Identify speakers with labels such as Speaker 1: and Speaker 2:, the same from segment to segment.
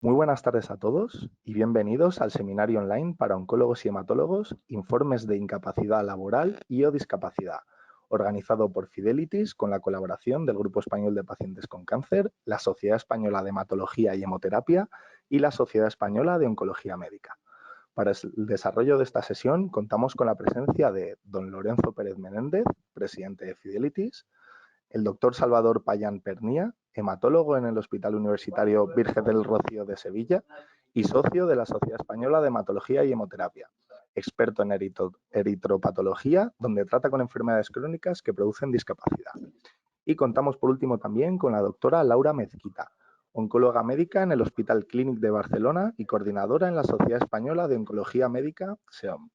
Speaker 1: Muy buenas tardes a todos y bienvenidos al seminario online para oncólogos y hematólogos, informes de incapacidad laboral y o discapacidad, organizado por Fidelitis con la colaboración del Grupo Español de Pacientes con Cáncer, la Sociedad Española de Hematología y Hemoterapia y la Sociedad Española de Oncología Médica. Para el desarrollo de esta sesión contamos con la presencia de don Lorenzo Pérez Menéndez, presidente de Fidelitis, el doctor Salvador Payán Pernía, hematólogo en el Hospital Universitario Virgen del Rocío de Sevilla y socio de la Sociedad Española de Hematología y Hemoterapia, experto en eritropatología, donde trata con enfermedades crónicas que producen discapacidad. Y contamos por último también con la doctora Laura Mezquita, oncóloga médica en el Hospital Clínic de Barcelona y coordinadora en la Sociedad Española de Oncología Médica, SEOM,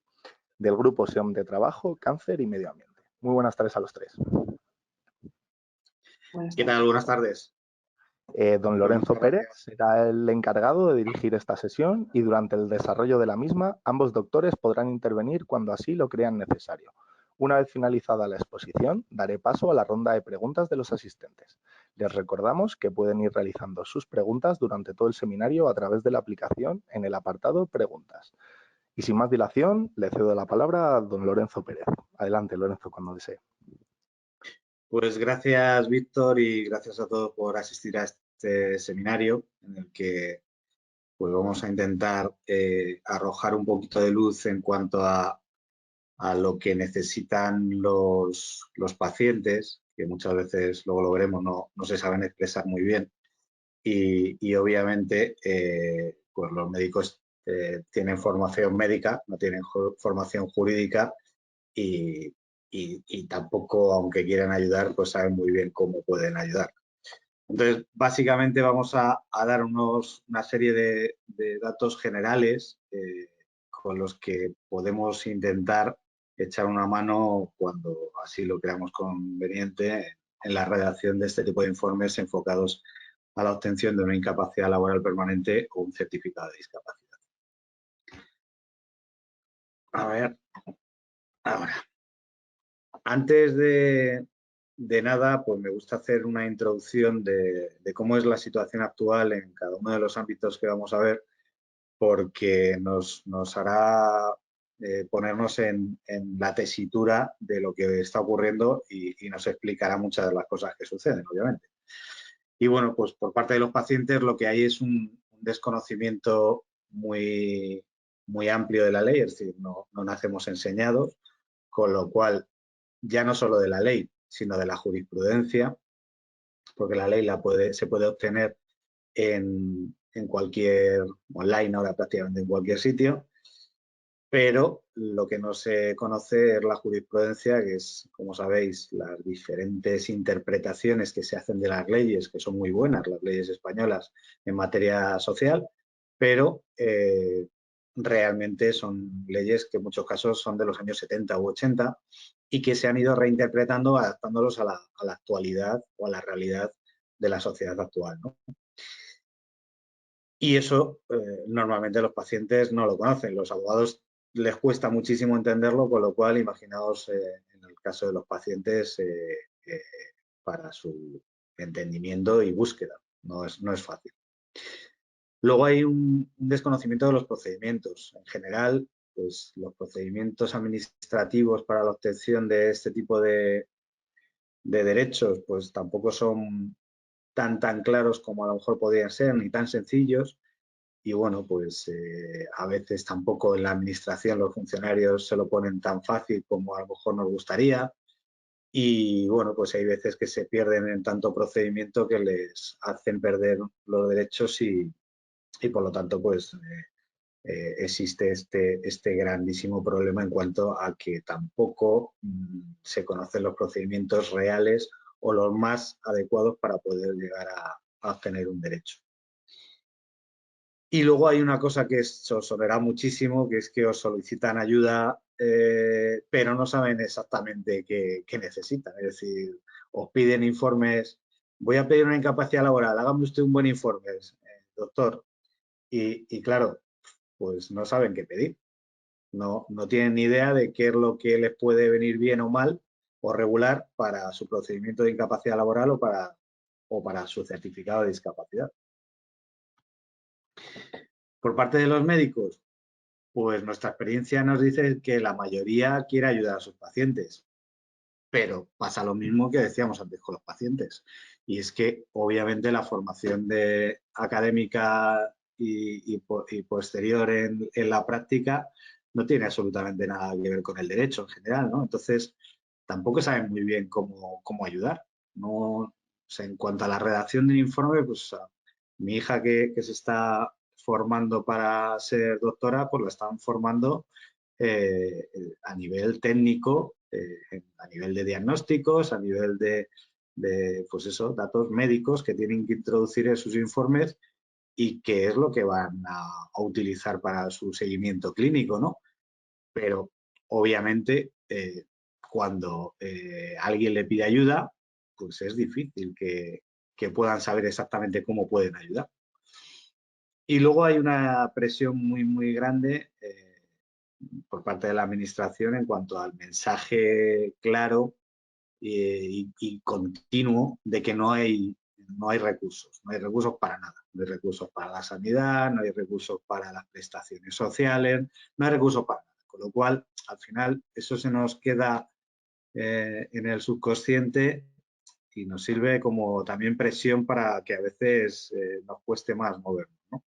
Speaker 1: del Grupo SEOM de Trabajo, Cáncer y Medio Ambiente. Muy buenas tardes a los tres.
Speaker 2: ¿Qué tal? Buenas tardes.
Speaker 1: Don Lorenzo Pérez será el encargado de dirigir esta sesión y durante el desarrollo de la misma, ambos doctores podrán intervenir cuando así lo crean necesario. Una vez finalizada la exposición, daré paso a la ronda de preguntas de los asistentes. Les recordamos que pueden ir realizando sus preguntas durante todo el seminario a través de la aplicación en el apartado Preguntas. Y sin más dilación, le cedo la palabra a don Lorenzo Pérez. Adelante, Lorenzo, cuando desee.
Speaker 2: Pues gracias, Víctor, y gracias a todos por asistir a este seminario en el que pues vamos a intentar arrojar un poquito de luz en cuanto a lo que necesitan los pacientes, que muchas veces, luego lo veremos, no se saben expresar muy bien. Y obviamente, pues los médicos tienen formación médica, no tienen formación jurídica y tampoco, aunque quieran ayudar, pues saben muy bien cómo pueden ayudar. Entonces, básicamente vamos a dar una serie de datos generales con los que podemos intentar echar una mano cuando así lo creamos conveniente en la redacción de este tipo de informes enfocados a la obtención de una incapacidad laboral permanente o un certificado de discapacidad. A ver, ahora. Antes de nada, pues me gusta hacer una introducción de cómo es la situación actual en cada uno de los ámbitos que vamos a ver, porque nos hará ponernos en la tesitura de lo que está ocurriendo y nos explicará muchas de las cosas que suceden, obviamente. Y bueno, pues por parte de los pacientes lo que hay es un desconocimiento muy amplio de la ley, es decir, no nacemos enseñados, con lo cual ya no solo de la ley, sino de la jurisprudencia, porque la ley se puede obtener en cualquier, online ahora prácticamente en cualquier sitio, pero lo que no se conoce es la jurisprudencia, que es, como sabéis, las diferentes interpretaciones que se hacen de las leyes, que son muy buenas, las leyes españolas en materia social, pero realmente son leyes que en muchos casos son de los años 70 u 80 y que se han ido reinterpretando, adaptándolos a la actualidad o a la realidad de la sociedad actual, ¿no? Y eso normalmente los pacientes no lo conocen, los abogados les cuesta muchísimo entenderlo, con lo cual imaginaos en el caso de los pacientes para su entendimiento y búsqueda, no es fácil. Luego hay un desconocimiento de los procedimientos. En general, pues los procedimientos administrativos para la obtención de este tipo de derechos pues tampoco son tan claros como a lo mejor podrían ser, ni tan sencillos. Y bueno, pues a veces tampoco en la administración los funcionarios se lo ponen tan fácil como a lo mejor nos gustaría. Y bueno, pues hay veces que se pierden en tanto procedimiento que les hacen perder los derechos y por lo tanto pues existe este grandísimo problema en cuanto a que tampoco se conocen los procedimientos reales o los más adecuados para poder llegar a obtener un derecho. Y luego hay una cosa que os sonará muchísimo, que es que os solicitan ayuda, pero no saben exactamente qué necesitan. Es decir, os piden informes, voy a pedir una incapacidad laboral, hágame usted un buen informe, doctor. Y claro, pues no saben qué pedir. No tienen ni idea de qué es lo que les puede venir bien o mal o regular para su procedimiento de incapacidad laboral o para su certificado de discapacidad. Por parte de los médicos, pues nuestra experiencia nos dice que la mayoría quiere ayudar a sus pacientes, pero pasa lo mismo que decíamos antes con los pacientes. Y es que obviamente la formación académica y posterior en la práctica no tiene absolutamente nada que ver con el derecho en general, ¿no? Entonces, tampoco saben muy bien cómo ayudar. No, o sea, en cuanto a la redacción del informe, pues mi hija que se está formando para ser doctora, pues la están formando a nivel técnico, a nivel de diagnósticos, a nivel pues eso, datos médicos que tienen que introducir en sus informes y que es lo que van a utilizar para su seguimiento clínico, ¿no? Pero obviamente cuando alguien le pide ayuda, pues es difícil que puedan saber exactamente cómo pueden ayudar. Y luego hay una presión muy grande por parte de la administración en cuanto al mensaje claro y continuo de que no hay recursos, no hay recursos para nada, no hay recursos para la sanidad, no hay recursos para las prestaciones sociales, no hay recursos para nada, con lo cual al final eso se nos queda en el subconsciente y nos sirve como también presión para que a veces nos cueste más movernos, ¿no?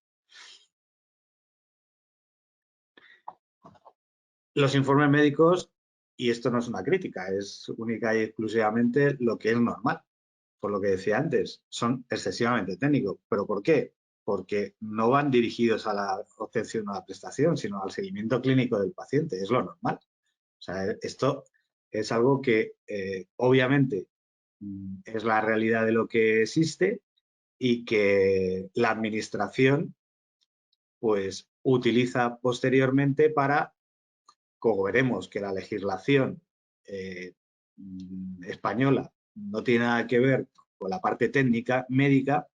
Speaker 2: Los informes médicos, y esto no es una crítica, es única y exclusivamente lo que es normal, por lo que decía antes, son excesivamente técnicos. ¿Pero por qué? Porque no van dirigidos a la obtención de la prestación, sino al seguimiento clínico del paciente, es lo normal. O sea, esto es algo que obviamente es la realidad de lo que existe y que la administración pues utiliza posteriormente para, como veremos que la legislación española no tiene nada que ver con la parte técnica médica,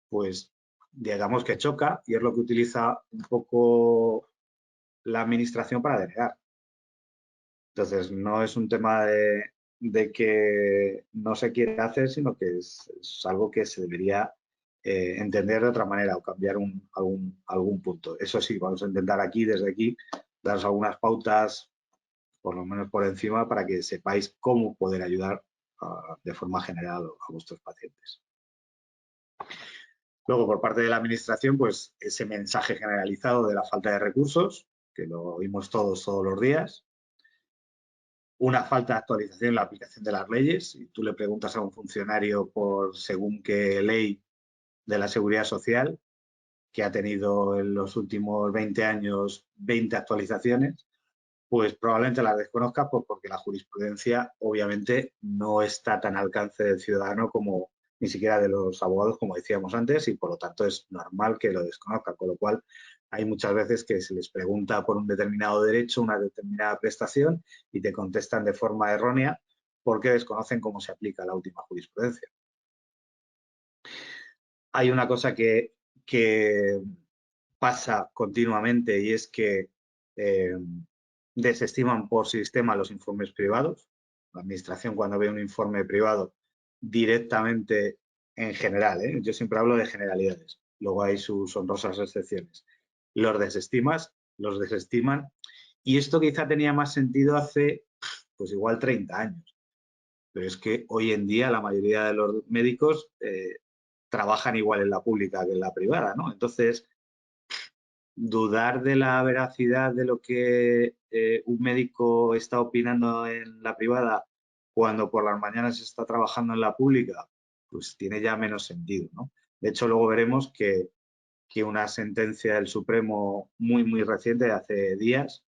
Speaker 2: pues digamos que choca y es lo que utiliza un poco la administración para denegar. Entonces, no es un tema de que no se quiere hacer, sino que es algo que se debería entender de otra manera o cambiar algún punto. Eso sí, vamos a intentar aquí, desde aquí, daros algunas pautas, por lo menos por encima, para que sepáis cómo poder ayudar de forma general a vuestros pacientes. Luego, por parte de la administración, pues ese mensaje generalizado de la falta de recursos, que lo oímos todos los días. Una falta de actualización en la aplicación de las leyes. Si tú le preguntas a un funcionario por según qué ley de la seguridad social, que ha tenido en los últimos 20 años 20 actualizaciones, pues probablemente las desconozca porque la jurisprudencia obviamente no está tan al alcance del ciudadano como ni siquiera de los abogados, como decíamos antes, y por lo tanto es normal que lo desconozca, con lo cual hay muchas veces que se les pregunta por un determinado derecho, una determinada prestación, y te contestan de forma errónea porque desconocen cómo se aplica la última jurisprudencia. Hay una cosa que pasa continuamente y es que desestiman por sistema los informes privados. La administración, cuando ve un informe privado, directamente en general, yo siempre hablo de generalidades, luego hay sus honrosas excepciones, los desestiman, y esto quizá tenía más sentido hace pues igual 30 años, pero es que hoy en día la mayoría de los médicos trabajan igual en la pública que en la privada, ¿no? Entonces, dudar de la veracidad de lo que un médico está opinando en la privada cuando por las mañanas está trabajando en la pública, pues tiene ya menos sentido, ¿no? De hecho, luego veremos que una sentencia del Supremo muy reciente, de hace días,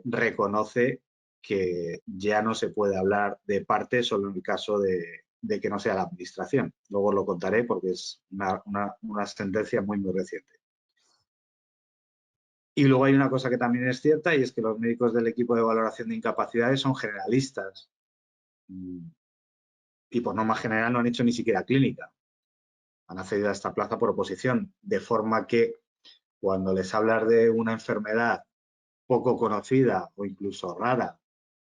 Speaker 2: reconoce que ya no se puede hablar de parte solo en el caso de que no sea la administración. Luego lo contaré porque es una sentencia muy reciente. Y luego hay una cosa que también es cierta y es que los médicos del equipo de valoración de incapacidades son generalistas y por norma general no han hecho ni siquiera clínica. Han accedido a esta plaza por oposición, de forma que cuando les hablas de una enfermedad poco conocida o incluso rara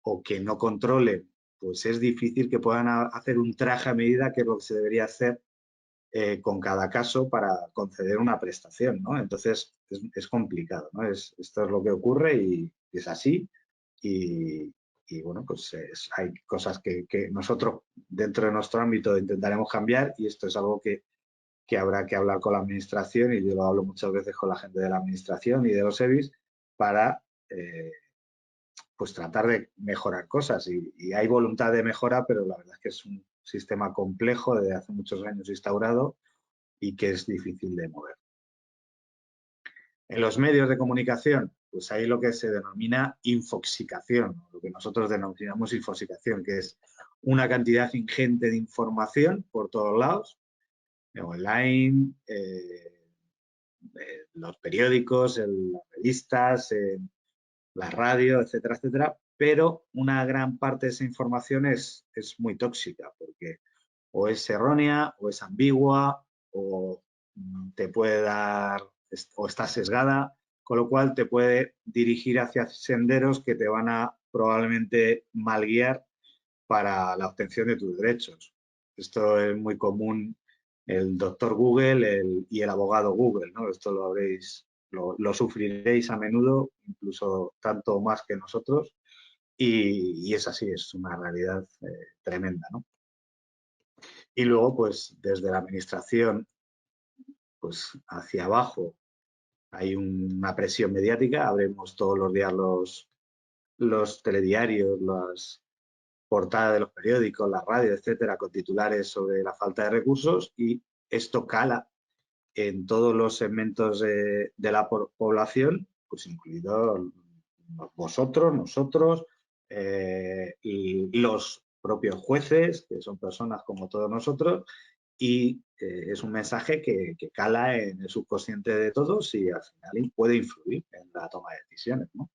Speaker 2: o que no controlen, pues es difícil que puedan hacer un traje a medida, que es lo que se debería hacer con cada caso para conceder una prestación, ¿no? Entonces es complicado, ¿no? Esto es lo que ocurre y es así. Y bueno, pues hay cosas que nosotros dentro de nuestro ámbito intentaremos cambiar y esto es algo que habrá que hablar con la administración y yo lo hablo muchas veces con la gente de la administración y de los EBIs para pues tratar de mejorar cosas y hay voluntad de mejora, pero la verdad es que es un sistema complejo desde hace muchos años instaurado y que es difícil de mover. En los medios de comunicación, pues hay lo que se denomina infoxicación, lo que nosotros denominamos infoxicación, que es una cantidad ingente de información por todos lados, online, los periódicos, las revistas, la radio, etcétera, etcétera, pero una gran parte de esa información es muy tóxica porque o es errónea o es ambigua o te puede dar o está sesgada, con lo cual te puede dirigir hacia senderos que te van a probablemente mal guiar para la obtención de tus derechos. Esto es muy común, el doctor Google y el abogado Google, ¿no? Esto lo habréis, lo sufriréis a menudo, incluso tanto más que nosotros, y es así, es una realidad tremenda, ¿no? Y luego, pues, desde la administración, pues, hacia abajo hay una presión mediática, abrimos todos los días los telediarios, las portadas de los periódicos, la radio, etcétera, con titulares sobre la falta de recursos y esto cala en todos los segmentos de la población, pues incluidos vosotros, nosotros, y los propios jueces, que son personas como todos nosotros, y es un mensaje que cala en el subconsciente de todos y al final puede influir en la toma de decisiones, ¿no?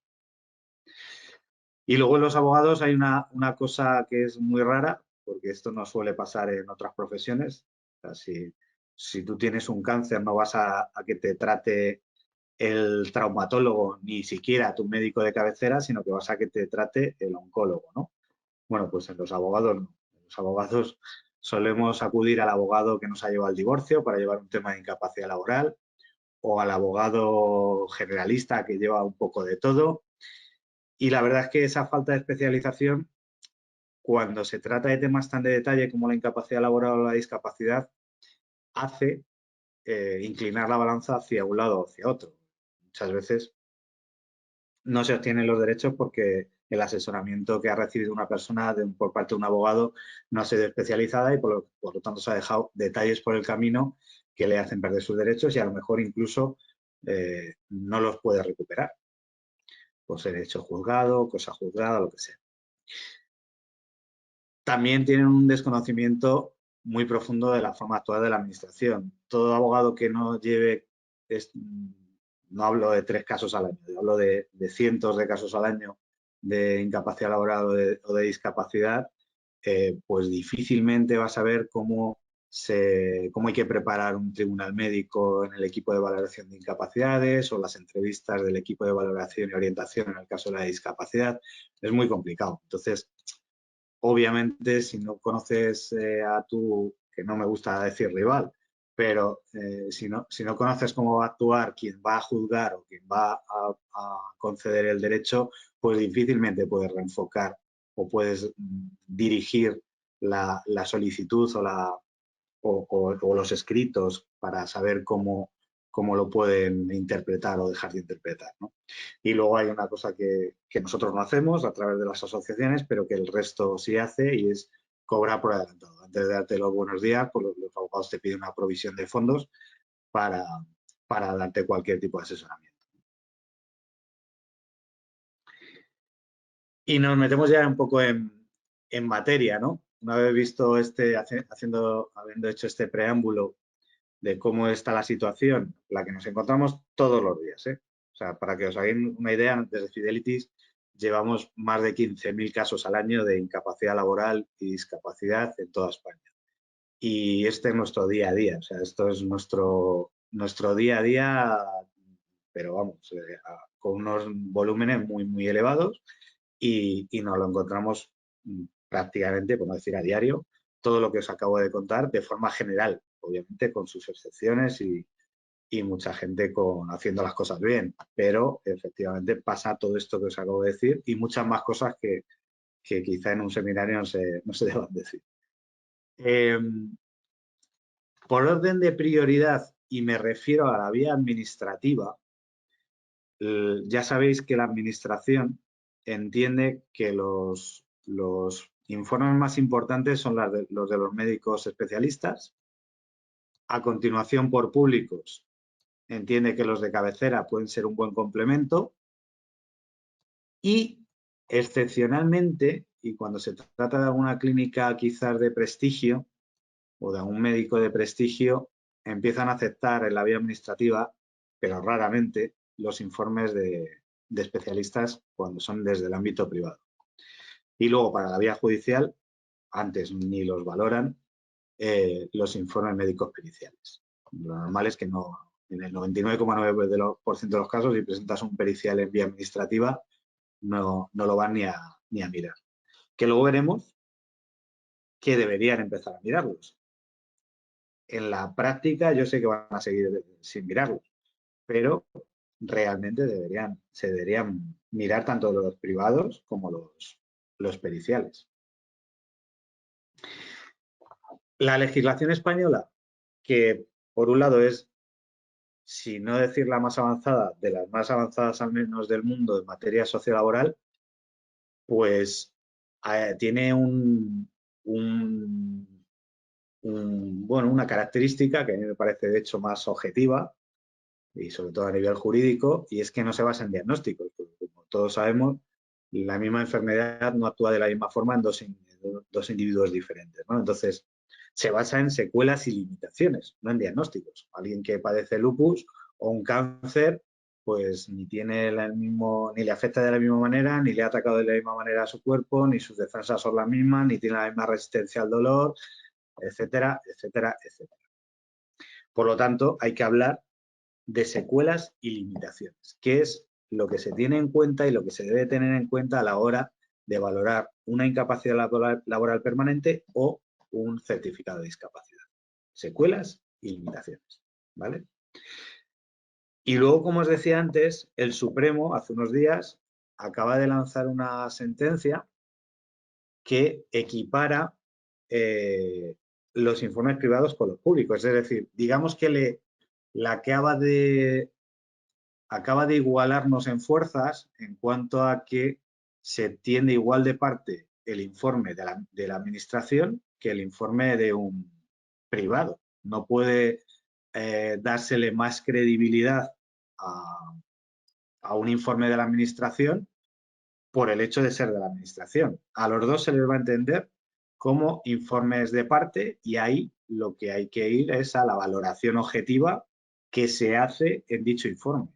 Speaker 2: Y luego en los abogados hay una cosa que es muy rara, porque esto no suele pasar en otras profesiones. O sea, si tú tienes un cáncer no vas a que te trate el traumatólogo, ni siquiera tu médico de cabecera, sino que vas a que te trate el oncólogo, ¿no? Bueno, pues en los abogados no. En los abogados solemos acudir al abogado que nos ha llevado al divorcio para llevar un tema de incapacidad laboral o al abogado generalista que lleva un poco de todo. Y la verdad es que esa falta de especialización, cuando se trata de temas tan de detalle como la incapacidad laboral o la discapacidad, hace inclinar la balanza hacia un lado o hacia otro. Muchas veces no se obtienen los derechos porque el asesoramiento que ha recibido una persona por parte de un abogado no ha sido especializada y por lo tanto se ha dejado detalles por el camino que le hacen perder sus derechos y a lo mejor incluso no los puede recuperar por ser hecho juzgado, cosa juzgada, lo que sea. También tienen un desconocimiento muy profundo de la forma actual de la administración. Todo abogado que no lleve, no hablo de 3 casos al año, hablo de cientos de casos al año de incapacidad laboral o de discapacidad, pues difícilmente va a saber cómo hay que preparar un tribunal médico en el equipo de valoración de incapacidades o las entrevistas del equipo de valoración y orientación en el caso de la discapacidad. Es muy complicado. Entonces, obviamente, si no conoces a tu, que no me gusta decir rival, pero si no conoces cómo va a actuar quien va a juzgar o quien va a conceder el derecho, pues difícilmente puedes reenfocar o puedes dirigir la solicitud o los escritos para saber cómo lo pueden interpretar o dejar de interpretar, ¿no? Y luego hay una cosa que nosotros no hacemos a través de las asociaciones, pero que el resto sí hace y es cobrar por adelantado. Antes de darte los buenos días, pues los abogados te piden una provisión de fondos para darte cualquier tipo de asesoramiento. Y nos metemos ya un poco en materia, ¿no? Una vez visto habiendo hecho este preámbulo de cómo está la situación, la que nos encontramos todos los días, ¿eh? O sea, para que os hagáis una idea, desde Fidelities llevamos más de 15.000 casos al año de incapacidad laboral y discapacidad en toda España. Y este es nuestro día a día, o sea, esto es nuestro día a día, pero vamos, con unos volúmenes muy, muy elevados y nos lo encontramos prácticamente, por no decir a diario, todo lo que os acabo de contar de forma general. obviamente con sus excepciones y mucha gente haciendo las cosas bien, pero efectivamente pasa todo esto que os acabo de decir y muchas más cosas que quizá en un seminario no se deban decir. Por orden de prioridad, y me refiero a la vía administrativa, ya sabéis que la administración entiende que los informes más importantes son los de los médicos especialistas. A continuación, por públicos, entiende que los de cabecera pueden ser un buen complemento. Y, excepcionalmente, y cuando se trata de alguna clínica quizás de prestigio o de algún médico de prestigio, empiezan a aceptar en la vía administrativa, pero raramente, los informes de especialistas cuando son desde el ámbito privado. Y luego para la vía judicial, antes ni los valoran los informes médicos periciales. Lo normal es que no, en el 99,9% de los casos, si presentas un pericial en vía administrativa, no lo van ni a mirar. Que luego veremos que deberían empezar a mirarlos. En la práctica yo sé que van a seguir sin mirarlos, pero realmente se deberían mirar tanto los privados como los periciales. La legislación española, que por un lado es, si no decir la más avanzada, de las más avanzadas al menos del mundo en materia sociolaboral, pues tiene una característica que a mí me parece de hecho más objetiva y sobre todo a nivel jurídico, y es que no se basa en diagnósticos, porque como todos sabemos, la misma enfermedad no actúa de la misma forma en dos individuos diferentes, ¿no? Entonces, se basa en secuelas y limitaciones, no en diagnósticos. Alguien que padece lupus o un cáncer, pues ni le afecta de la misma manera, ni le ha atacado de la misma manera a su cuerpo, ni sus defensas son las mismas, ni tiene la misma resistencia al dolor, etcétera, etcétera, etcétera. Por lo tanto, hay que hablar de secuelas y limitaciones, que es lo que se tiene en cuenta y lo que se debe tener en cuenta a la hora de valorar una incapacidad laboral permanente o un certificado de discapacidad. Secuelas y limitaciones, ¿vale? Y luego, como os decía antes, el Supremo, hace unos días, acaba de lanzar una sentencia que equipara los informes privados con los públicos. Es decir, digamos que acaba de igualarnos en fuerzas en cuanto a que se tiende igual de parte el informe de la administración que el informe de un privado. No puede dársele más credibilidad a un informe de la administración por el hecho de ser de la administración. A los dos se les va a entender como informes de parte y ahí lo que hay que ir es a la valoración objetiva que se hace en dicho informe.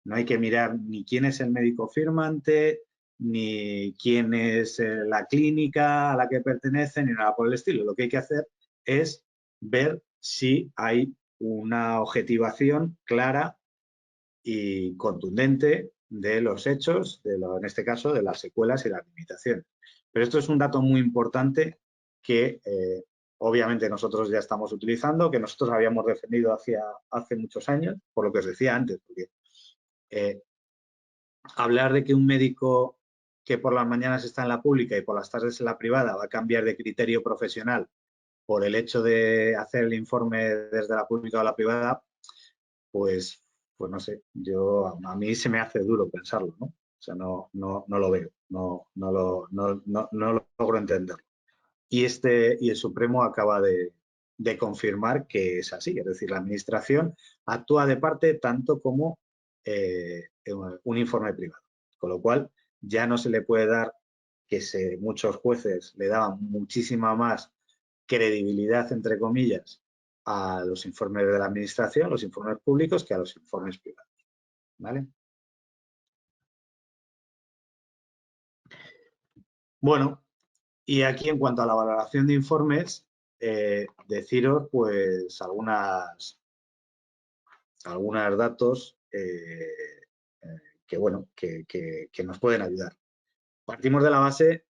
Speaker 2: No hay que mirar ni quién es el médico firmante, ni quién es la clínica a la que pertenece, ni nada por el estilo. Lo que hay que hacer es ver si hay una objetivación clara y contundente de los hechos, en este caso de las secuelas y las limitaciones. Pero esto es un dato muy importante que obviamente nosotros ya estamos utilizando, que nosotros habíamos defendido hace muchos años, por lo que os decía antes, porque hablar de que un médico que por las mañanas está en la pública y por las tardes en la privada va a cambiar de criterio profesional por el hecho de hacer el informe desde la pública o la privada, pues no sé, a mí se me hace duro pensarlo, ¿no? O sea, no lo veo, no logro entenderlo. Y el Supremo acaba de confirmar que es así, es decir, la administración actúa de parte tanto como un informe privado, con lo cual ya no se le puede dar, muchos jueces le daban muchísima más credibilidad, entre comillas, a los informes de la administración, los informes públicos, que a los informes privados, ¿vale? Bueno, y aquí en cuanto a la valoración de informes, deciros pues algunos datos que nos pueden ayudar. Partimos de la base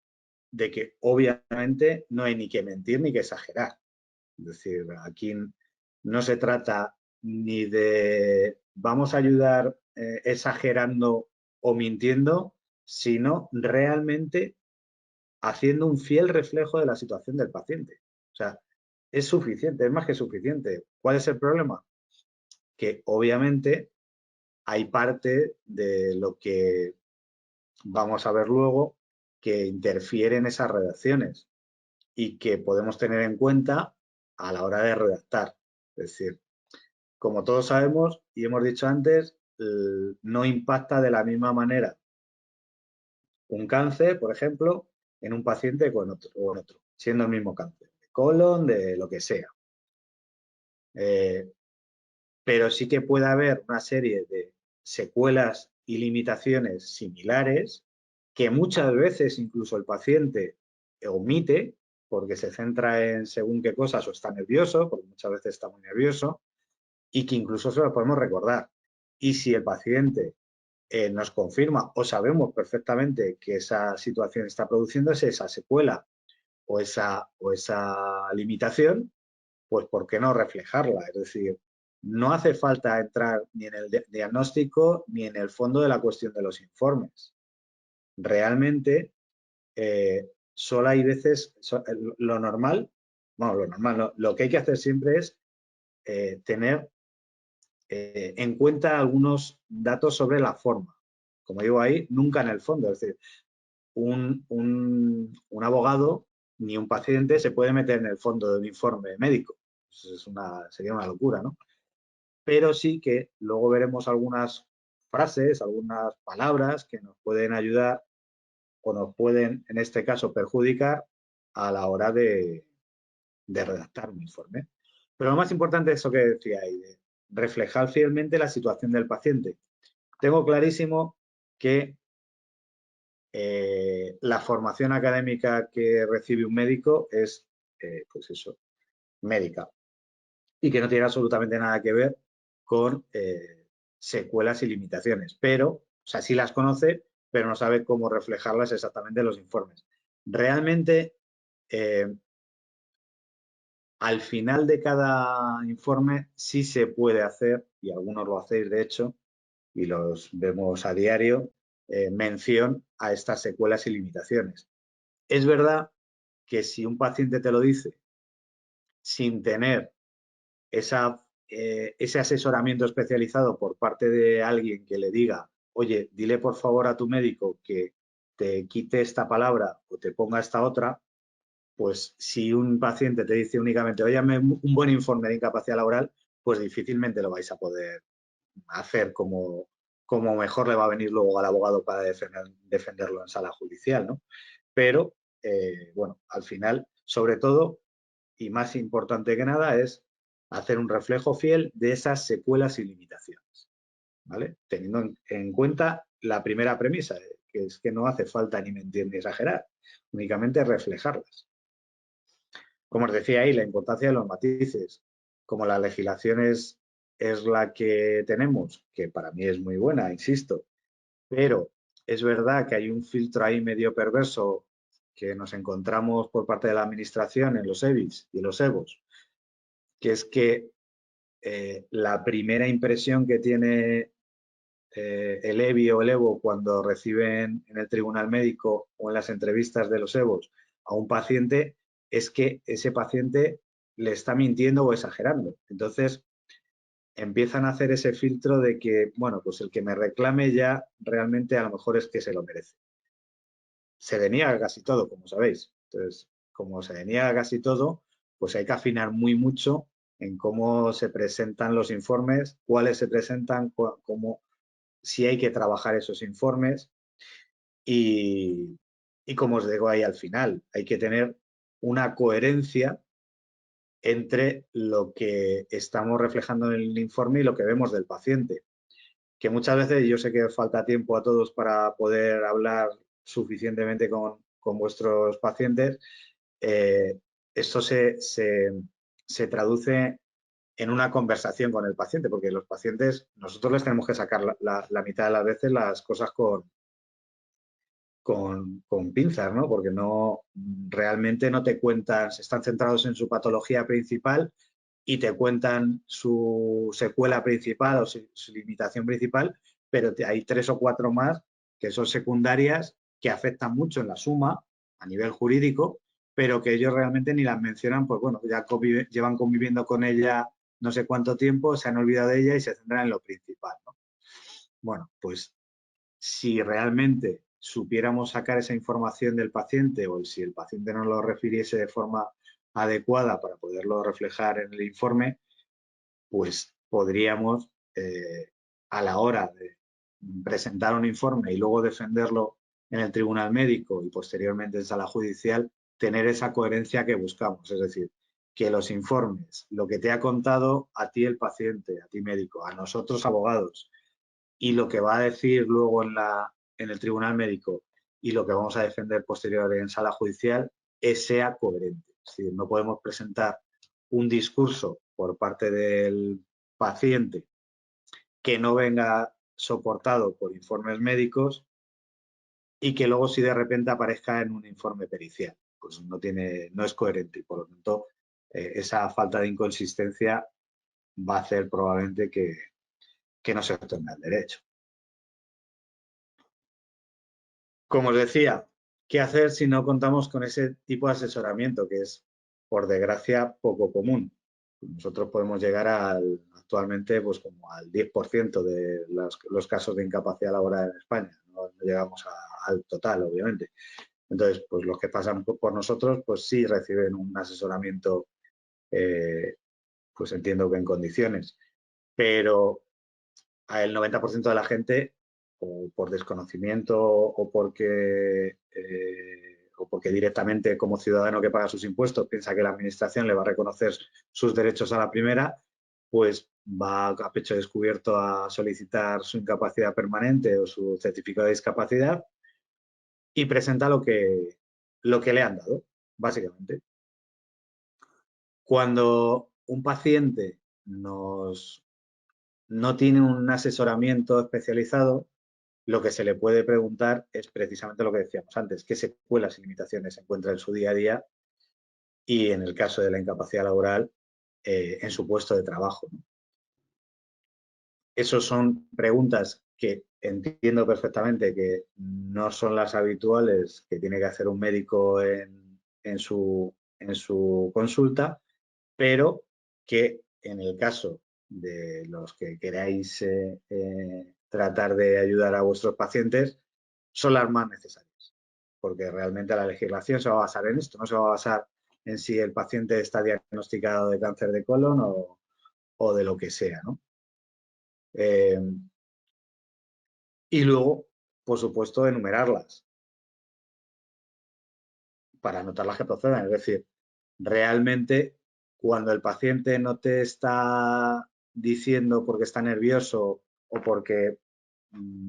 Speaker 2: de que obviamente no hay ni que mentir ni que exagerar. Es decir, aquí no se trata ni de vamos a ayudar exagerando o mintiendo, sino realmente haciendo un fiel reflejo de la situación del paciente. O sea, es suficiente, es más que suficiente. ¿Cuál es el problema? Que obviamente hay parte de lo que vamos a ver luego que interfiere en esas redacciones y que podemos tener en cuenta a la hora de redactar. Es decir, como todos sabemos y hemos dicho antes, no impacta de la misma manera un cáncer, por ejemplo, en un paciente o en otro, siendo el mismo cáncer, de colon, de lo que sea. Pero sí que puede haber una serie de secuelas y limitaciones similares que muchas veces incluso el paciente omite porque se centra en según qué cosas o está nervioso, porque muchas veces está muy nervioso, y que incluso se lo podemos recordar. Y si el paciente nos confirma o sabemos perfectamente que esa situación está produciéndose, esa secuela o esa limitación, pues ¿por qué no reflejarla? Es decir, no hace falta entrar ni en el diagnóstico ni en el fondo de la cuestión de los informes. Realmente, solo hay veces, lo normal, bueno, lo normal, no, lo que hay que hacer siempre es tener en cuenta algunos datos sobre la forma. Como digo ahí, nunca en el fondo. Es decir, un abogado ni un paciente se puede meter en el fondo de un informe médico. Sería una locura, ¿no? Pero sí que luego veremos algunas frases, algunas palabras que nos pueden ayudar o nos pueden, en este caso, perjudicar a la hora de redactar un informe. Pero lo más importante es eso que decía ahí, de reflejar fielmente la situación del paciente. Tengo clarísimo que la formación académica que recibe un médico es, pues eso, médica y que no tiene absolutamente nada que ver con secuelas y limitaciones, pero, o sea, sí las conoce, pero no sabe cómo reflejarlas exactamente en los informes. Realmente, al final de cada informe sí se puede hacer, y algunos lo hacéis de hecho, y los vemos a diario, mención a estas secuelas y limitaciones. Es verdad que si un paciente te lo dice sin tener ese asesoramiento especializado por parte de alguien que le diga, oye, dile por favor a tu médico que te quite esta palabra o te ponga esta otra, pues si un paciente te dice únicamente, oye, un buen informe de incapacidad laboral, pues difícilmente lo vais a poder hacer como mejor le va a venir luego al abogado para defenderlo en sala judicial, ¿no? Pero, bueno, al final, sobre todo, y más importante que nada, es hacer un reflejo fiel de esas secuelas y limitaciones, ¿vale? Teniendo en cuenta la primera premisa, que es que no hace falta ni mentir ni exagerar, únicamente reflejarlas. Como os decía ahí, la importancia de los matices. Como la legislación es la que tenemos, que para mí es muy buena, insisto, pero es verdad que hay un filtro ahí medio perverso que nos encontramos por parte de la administración en los EBIs y los EBOs, que es que la primera impresión que tiene el EBI o el EBO cuando reciben en el tribunal médico o en las entrevistas de los EBOs a un paciente es que ese paciente le está mintiendo o exagerando. Entonces, empiezan a hacer ese filtro de que, bueno, pues el que me reclame ya realmente a lo mejor es que se lo merece. Se deniega casi todo, como sabéis. Entonces, como se deniega casi todo, pues hay que afinar muy mucho en cómo se presentan los informes, cuáles se presentan, cómo, si hay que trabajar esos informes y como os digo ahí al final, hay que tener una coherencia entre lo que estamos reflejando en el informe y lo que vemos del paciente. Que muchas veces yo sé que falta tiempo a todos para poder hablar suficientemente con vuestros pacientes. Esto se traduce en una conversación con el paciente, porque los pacientes, nosotros les tenemos que sacar la mitad de las veces las cosas con pinzas, ¿no? Porque realmente no te cuentan, están centrados en su patología principal y te cuentan su secuela principal o su limitación principal, pero hay 3 o 4 más que son secundarias que afectan mucho en la suma a nivel jurídico, pero que ellos realmente ni las mencionan, pues bueno, ya llevan conviviendo con ella no sé cuánto tiempo, se han olvidado de ella y se centran en lo principal, ¿no? Bueno, pues si realmente supiéramos sacar esa información del paciente o si el paciente nos lo refiriese de forma adecuada para poderlo reflejar en el informe, pues podríamos, a la hora de presentar un informe y luego defenderlo en el tribunal médico y posteriormente en sala judicial, tener esa coherencia que buscamos. Es decir, que los informes, lo que te ha contado a ti el paciente, a ti médico, a nosotros abogados, y lo que va a decir luego en el tribunal médico y lo que vamos a defender posteriormente en sala judicial sea coherente. Es decir, no podemos presentar un discurso por parte del paciente que no venga soportado por informes médicos y que luego si de repente aparezca en un informe pericial. Pues no es coherente y por lo tanto esa falta de inconsistencia va a hacer probablemente que no se obtenga el derecho. Como os decía, ¿qué hacer si no contamos con ese tipo de asesoramiento que es, por desgracia, poco común? Nosotros podemos llegar actualmente pues como al 10% de los casos de incapacidad laboral en España. No llegamos al total, obviamente. Entonces, pues los que pasan por nosotros, pues sí reciben un asesoramiento, pues entiendo que en condiciones. Pero el 90% de la gente, o por desconocimiento o porque directamente como ciudadano que paga sus impuestos piensa que la administración le va a reconocer sus derechos a la primera, pues va a pecho descubierto a solicitar su incapacidad permanente o su certificado de discapacidad y presenta lo que le han dado, básicamente. Cuando un paciente no tiene un asesoramiento especializado, lo que se le puede preguntar es precisamente lo que decíamos antes, qué secuelas y limitaciones se encuentra en su día a día y en el caso de la incapacidad laboral, en su puesto de trabajo, ¿no? Esas son preguntas que entiendo perfectamente que no son las habituales que tiene que hacer un médico en su consulta, pero que en el caso de los que queráis tratar de ayudar a vuestros pacientes, son las más necesarias, porque realmente la legislación se va a basar en esto, no se va a basar en si el paciente está diagnosticado de cáncer de colon o de lo que sea, ¿no? Y luego, por supuesto, enumerarlas para anotar las que procedan. Es decir, realmente cuando el paciente no te está diciendo porque está nervioso o porque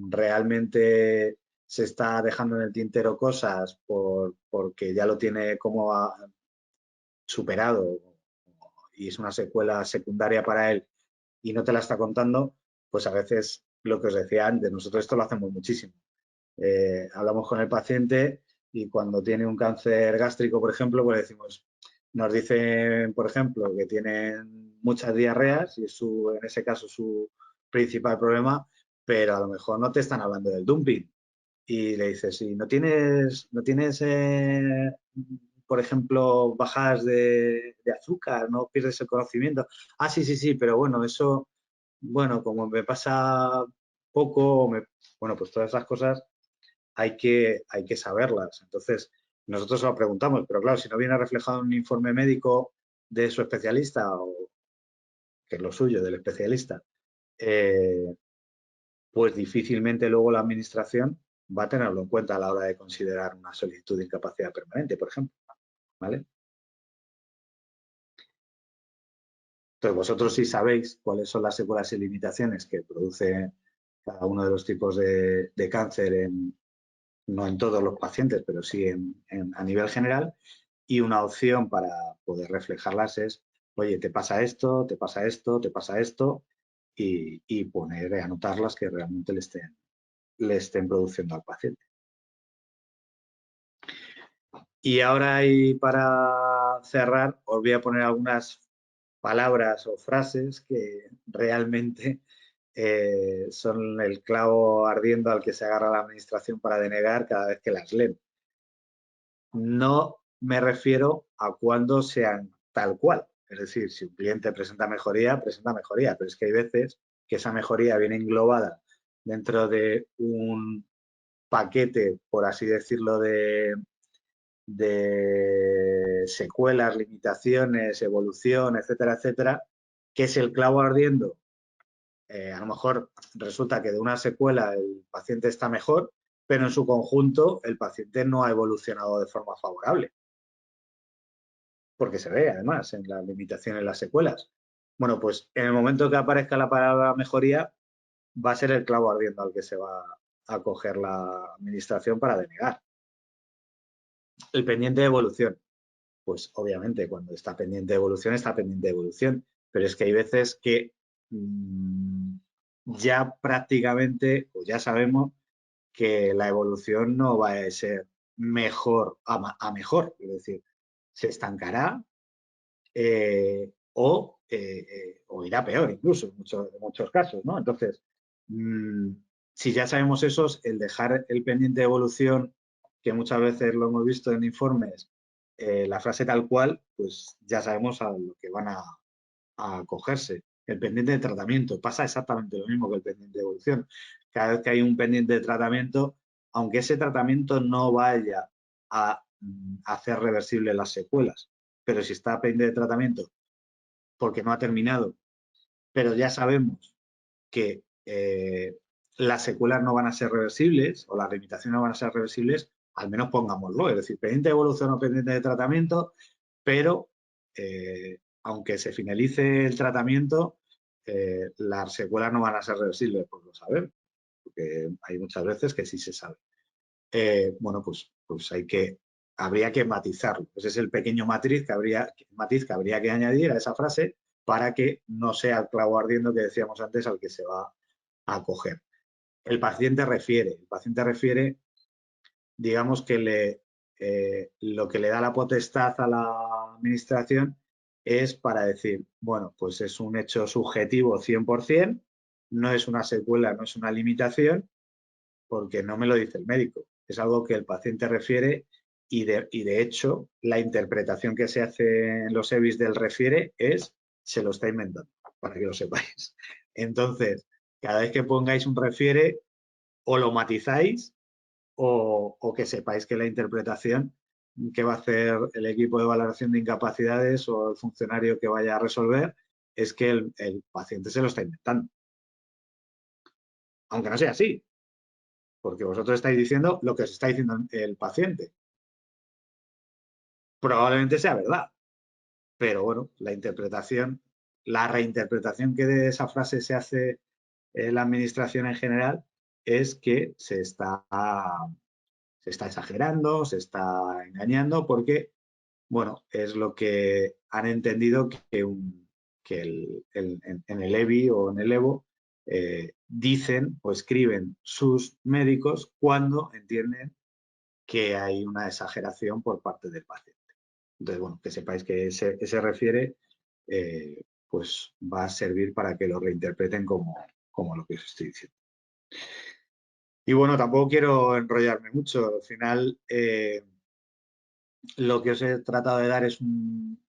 Speaker 2: realmente se está dejando en el tintero cosas porque ya lo tiene como superado y es una secuela secundaria para él y no te la está contando, pues a veces lo que os decía antes, nosotros esto lo hacemos muchísimo. Hablamos con el paciente y cuando tiene un cáncer gástrico, por ejemplo, pues decimos, nos dicen, por ejemplo, que tienen muchas diarreas y es en ese caso su principal problema, pero a lo mejor no te están hablando del dumping. Y le dices, si no tienes por ejemplo, bajadas de azúcar, no pierdes el conocimiento. Ah, sí, sí, sí, pero bueno, eso, bueno, como me pasa poco, bueno, pues todas esas cosas hay que saberlas. Entonces, nosotros se lo preguntamos, pero claro, si no viene reflejado en un informe médico de su especialista, o que es lo suyo, del especialista, pues difícilmente luego la administración va a tenerlo en cuenta a la hora de considerar una solicitud de incapacidad permanente, por ejemplo. ¿Vale? Entonces, vosotros sí sabéis cuáles son las secuelas y limitaciones que produce cada uno de los tipos de cáncer, no en todos los pacientes, pero sí a nivel general, y una opción para poder reflejarlas es, oye, te pasa esto, te pasa esto, te pasa esto, y anotarlas que realmente le estén produciendo al paciente. Y ahora, y para cerrar, os voy a poner algunas palabras o frases que realmente son el clavo ardiendo al que se agarra la administración para denegar cada vez que las leen. No me refiero a cuando sean tal cual. Es decir, si un cliente presenta mejoría, pero es que hay veces que esa mejoría viene englobada dentro de un paquete, por así decirlo, de secuelas, limitaciones, evolución, etcétera, etcétera, que es el clavo ardiendo. A lo mejor resulta que de una secuela el paciente está mejor, pero en su conjunto el paciente no ha evolucionado de forma favorable, porque se ve además en las limitaciones en las secuelas. Bueno, pues en el momento que aparezca la palabra mejoría, va a ser el clavo ardiendo al que se va a coger la administración para denegar. El pendiente de evolución. Pues obviamente cuando está pendiente de evolución, está pendiente de evolución, pero es que hay veces que ya prácticamente, pues ya sabemos que la evolución no va a ser mejor a mejor, es decir, se estancará o irá peor incluso en muchos casos, ¿no? Entonces, si ya sabemos eso, el dejar el pendiente de evolución, que muchas veces lo hemos visto en informes, la frase tal cual, pues ya sabemos a lo que van a acogerse. El pendiente de tratamiento pasa exactamente lo mismo que el pendiente de evolución. Cada vez que hay un pendiente de tratamiento, aunque ese tratamiento no vaya a hacer reversibles las secuelas, pero si está pendiente de tratamiento porque no ha terminado, pero ya sabemos que las secuelas no van a ser reversibles o las limitaciones no van a ser reversibles, al menos pongámoslo, es decir, pendiente de evolución o pendiente de tratamiento, pero aunque se finalice el tratamiento, las secuelas no van a ser reversibles, pues lo sabemos, porque hay muchas veces que sí se sabe. Bueno, pues habría que matizarlo. Ese es el pequeño matiz que habría que añadir a esa frase para que no sea el clavo ardiendo que decíamos antes al que se va a acoger. El paciente refiere, digamos que lo que le da la potestad a la administración es para decir, bueno, pues es un hecho subjetivo 100%, no es una secuela, no es una limitación, porque no me lo dice el médico. Es algo que el paciente refiere y de hecho la interpretación que se hace en los EBIs del refiere se lo está inventando, para que lo sepáis. Entonces, cada vez que pongáis un refiere, o lo matizáis o que sepáis que la interpretación que va a hacer el equipo de valoración de incapacidades o el funcionario que vaya a resolver es que el paciente se lo está inventando. Aunque no sea así, porque vosotros estáis diciendo lo que os está diciendo el paciente. Probablemente sea verdad, pero bueno, la reinterpretación que de esa frase se hace en la administración en general es que se está exagerando, se está engañando, porque, bueno, es lo que han entendido que en el EBI o en el EVO dicen o escriben sus médicos cuando entienden que hay una exageración por parte del paciente. Entonces, bueno, que sepáis que ese refiere, pues va a servir para que lo reinterpreten como lo que os estoy diciendo. Y bueno, tampoco quiero enrollarme mucho. Al final, lo que os he tratado de dar es un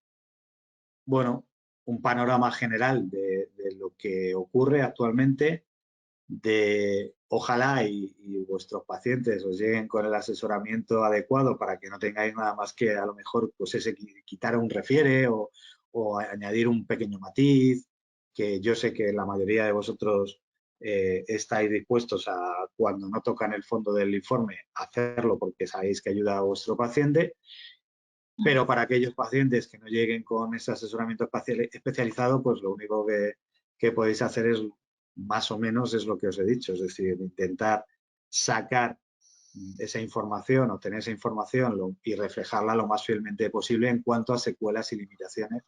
Speaker 2: panorama general de lo que ocurre actualmente, ojalá y vuestros pacientes os lleguen con el asesoramiento adecuado para que no tengáis nada más que a lo mejor pues quitar un refiere o añadir un pequeño matiz, que yo sé que la mayoría de vosotros estáis dispuestos a, cuando no tocan el fondo del informe, hacerlo porque sabéis que ayuda a vuestro paciente. Pero para aquellos pacientes que no lleguen con ese asesoramiento especializado, pues lo único que podéis hacer es más o menos es lo que os he dicho, es decir, intentar sacar esa información, obtener esa información y reflejarla lo más fielmente posible en cuanto a secuelas y limitaciones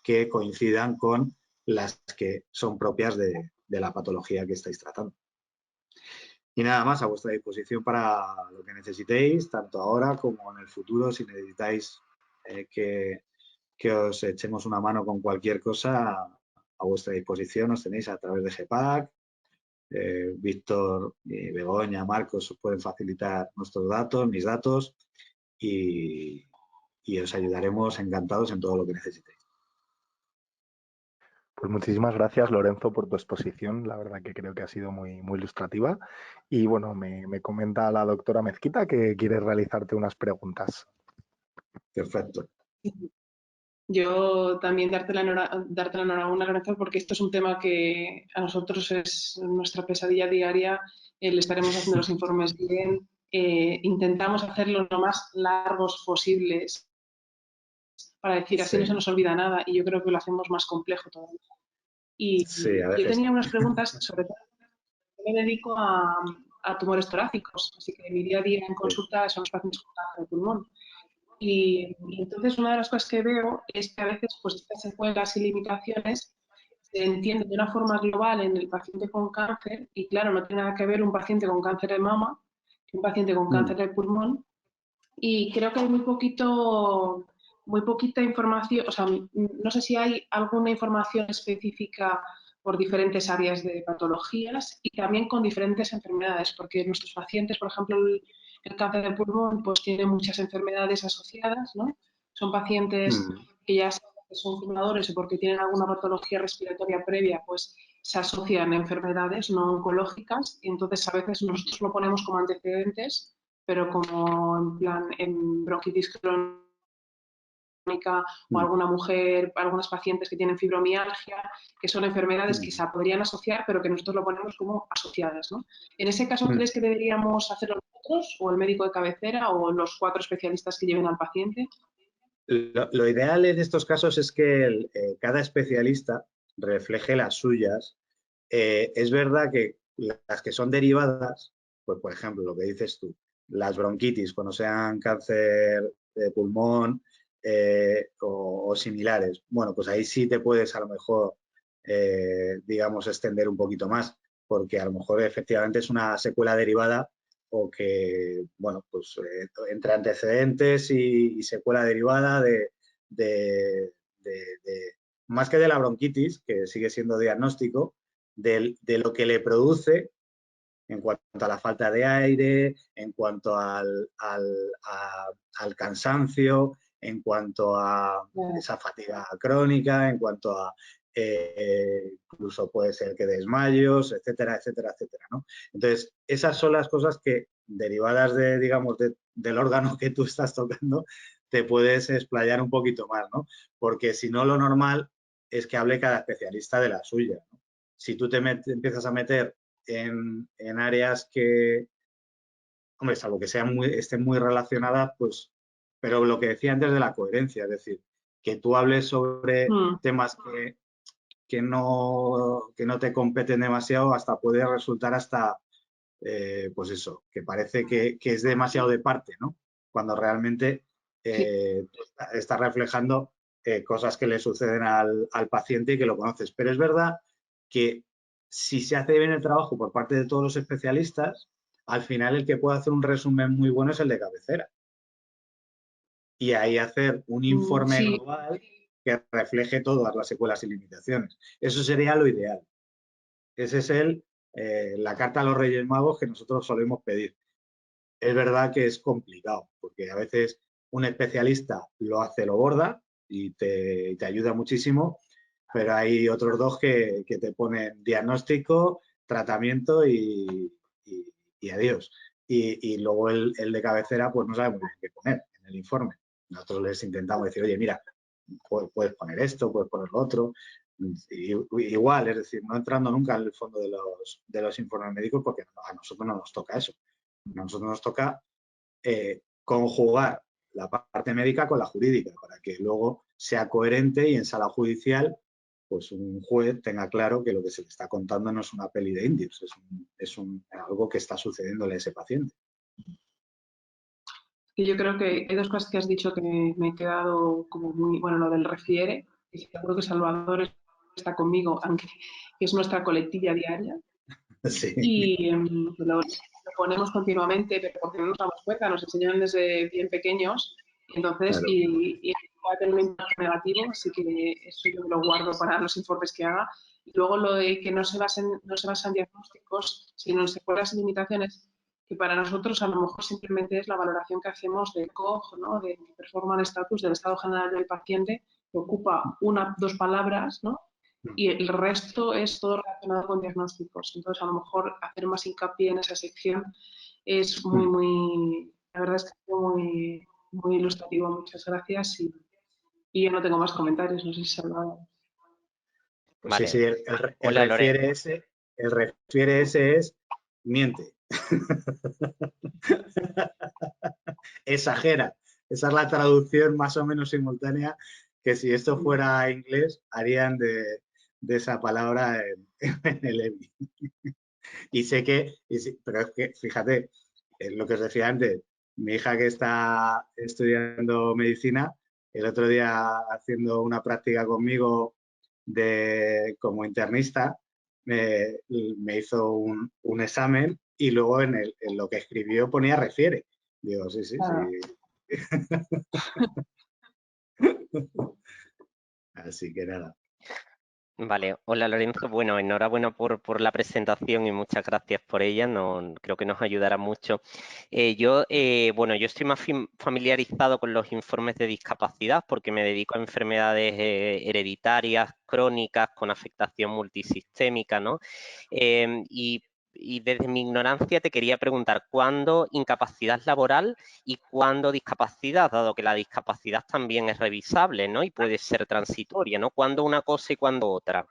Speaker 2: que coincidan con las que son propias de la patología que estáis tratando. Y nada más, a vuestra disposición para lo que necesitéis, tanto ahora como en el futuro, si necesitáis que os echemos una mano con cualquier cosa, a vuestra disposición os tenéis a través de GPAC. Víctor, Begoña, Marcos os pueden facilitar nuestros datos, mis datos, y os ayudaremos encantados en todo lo que necesitéis.
Speaker 1: Pues muchísimas gracias, Lorenzo, por tu exposición. La verdad que creo que ha sido muy, muy ilustrativa. Y bueno, me comenta la doctora Mezquita que quiere realizarte unas preguntas.
Speaker 2: Perfecto.
Speaker 3: Yo también darte la enhorabuena, Lorenzo, porque esto es un tema que a nosotros es nuestra pesadilla diaria. Le estaremos haciendo los informes bien. Intentamos hacerlos lo más largos posibles para decir así no se nos olvida nada, y yo creo que lo hacemos más complejo todavía. Y
Speaker 2: sí, a
Speaker 3: yo
Speaker 2: veces.
Speaker 3: tenía unas preguntas, sobre todo, me dedico a tumores torácicos, así que mi día a día en consulta son los pacientes con cáncer de pulmón. Y entonces una de las cosas que veo es que a veces pues estas secuelas y limitaciones se entienden de una forma global en el paciente con cáncer, y claro, no tiene nada que ver un paciente con cáncer de mama que un paciente con cáncer de pulmón, y creo que hay muy poquita información, o sea, no sé si hay alguna información específica por diferentes áreas de patologías y también con diferentes enfermedades, porque nuestros pacientes, por ejemplo, el cáncer de pulmón, pues tiene muchas enfermedades asociadas, ¿no? Son pacientes que ya son fumadores o porque tienen alguna patología respiratoria previa, pues se asocian a enfermedades no oncológicas, y entonces a veces nosotros lo ponemos como antecedentes, pero como en plan en bronquitis crónica o alguna mujer, algunas pacientes que tienen fibromialgia, que son enfermedades que se podrían asociar, pero que nosotros lo ponemos como asociadas, ¿no? En ese caso, ¿crees que deberíamos hacerlo nosotros, o el médico de cabecera, o los 4 especialistas que lleven al paciente?
Speaker 2: Lo ideal en estos casos es que cada especialista refleje las suyas. Es verdad que las que son derivadas, pues por ejemplo, lo que dices tú, las bronquitis cuando sean cáncer de pulmón o similares, bueno, pues ahí sí te puedes a lo mejor, digamos, extender un poquito más, porque a lo mejor efectivamente es una secuela derivada o que, bueno, pues entre antecedentes y secuela derivada más que de la bronquitis, que sigue siendo diagnóstico, de lo que le produce en cuanto a la falta de aire, en cuanto al cansancio, en cuanto a esa fatiga crónica, en cuanto a incluso puede ser que desmayos, etcétera, etcétera, etcétera, ¿no? Entonces, esas son las cosas que, derivadas de, digamos, del órgano que tú estás tocando, te puedes explayar un poquito más, ¿no? Porque si no, lo normal es que hable cada especialista de la suya, ¿no? Si tú te empiezas a meter en áreas que, hombre, salvo que estén muy relacionadas, pues, pero lo que decía antes de la coherencia, es decir, que tú hables sobre temas que no te competen demasiado, hasta puede resultar hasta, pues eso, que parece que es demasiado de parte, ¿no? Cuando realmente estás reflejando cosas que le suceden al paciente y que lo conoces. Pero es verdad que si se hace bien el trabajo por parte de todos los especialistas, al final el que puede hacer un resumen muy bueno es el de cabecera. Y ahí hacer un informe global que refleje todas las secuelas y limitaciones. Eso sería lo ideal. Ese es la carta a los Reyes Magos que nosotros solemos pedir. Es verdad que es complicado, porque a veces un especialista lo hace, lo borda y te ayuda muchísimo, pero hay otros 2 que te ponen diagnóstico, tratamiento y adiós. Y luego el de cabecera pues no sabe muy bien qué poner en el informe. Nosotros les intentamos decir, oye, mira, puedes poner esto, puedes poner lo otro. Igual, es decir, no entrando nunca en el fondo de los informes médicos, porque a nosotros no nos toca eso. A nosotros nos toca conjugar la parte médica con la jurídica para que luego sea coherente y en sala judicial pues un juez tenga claro que lo que se le está contando no es una peli de indios, es algo que está sucediéndole a ese paciente.
Speaker 3: Y yo creo que hay 2 cosas que has dicho que me he quedado como muy, bueno, lo del refiere, y seguro que Salvador está conmigo, aunque es nuestra coletilla diaria.
Speaker 2: Sí,
Speaker 3: Y lo ponemos continuamente, pero porque no nos damos cuenta, nos enseñan desde bien pequeños, entonces,
Speaker 2: claro.
Speaker 3: y va a tener un impacto negativo, así que eso yo me lo guardo para los informes que haga. Y luego lo de que no se basa en diagnósticos, sino en secuelas y limitaciones, que para nosotros a lo mejor simplemente es la valoración que hacemos del COG, ¿no? De Performance Status, del estado general del paciente, que ocupa dos palabras, ¿no? Y el resto es todo relacionado con diagnósticos. Entonces, a lo mejor hacer más hincapié en esa sección es muy, la verdad es que es muy, muy ilustrativo. Muchas gracias y yo no tengo más comentarios, no sé si se ha hablado.
Speaker 2: Pues sí,
Speaker 4: Vale.
Speaker 2: sí,
Speaker 4: Hola, Lore.
Speaker 2: el refiere ese es miente. Exagera. Esa es la traducción más o menos simultánea que si esto fuera inglés harían de esa palabra en el EBI. Y sé que, pero es que, fíjate, lo que os decía antes, mi hija que está estudiando medicina, el otro día haciendo una práctica conmigo como internista, me hizo un examen y luego en lo que escribió ponía refiere. Digo, sí, sí, sí. Así que nada.
Speaker 4: Vale, hola Lorenzo. Bueno, enhorabuena por la presentación y muchas gracias por ella. No, creo que nos ayudará mucho. Bueno, yo estoy más familiarizado con los informes de discapacidad porque me dedico a enfermedades hereditarias, crónicas, con afectación multisistémica, ¿no? Y desde mi ignorancia te quería preguntar, ¿cuándo incapacidad laboral y cuándo discapacidad, dado que la discapacidad también es revisable, ¿no? Y puede ser transitoria, ¿no? ¿Cuándo una cosa y cuándo otra?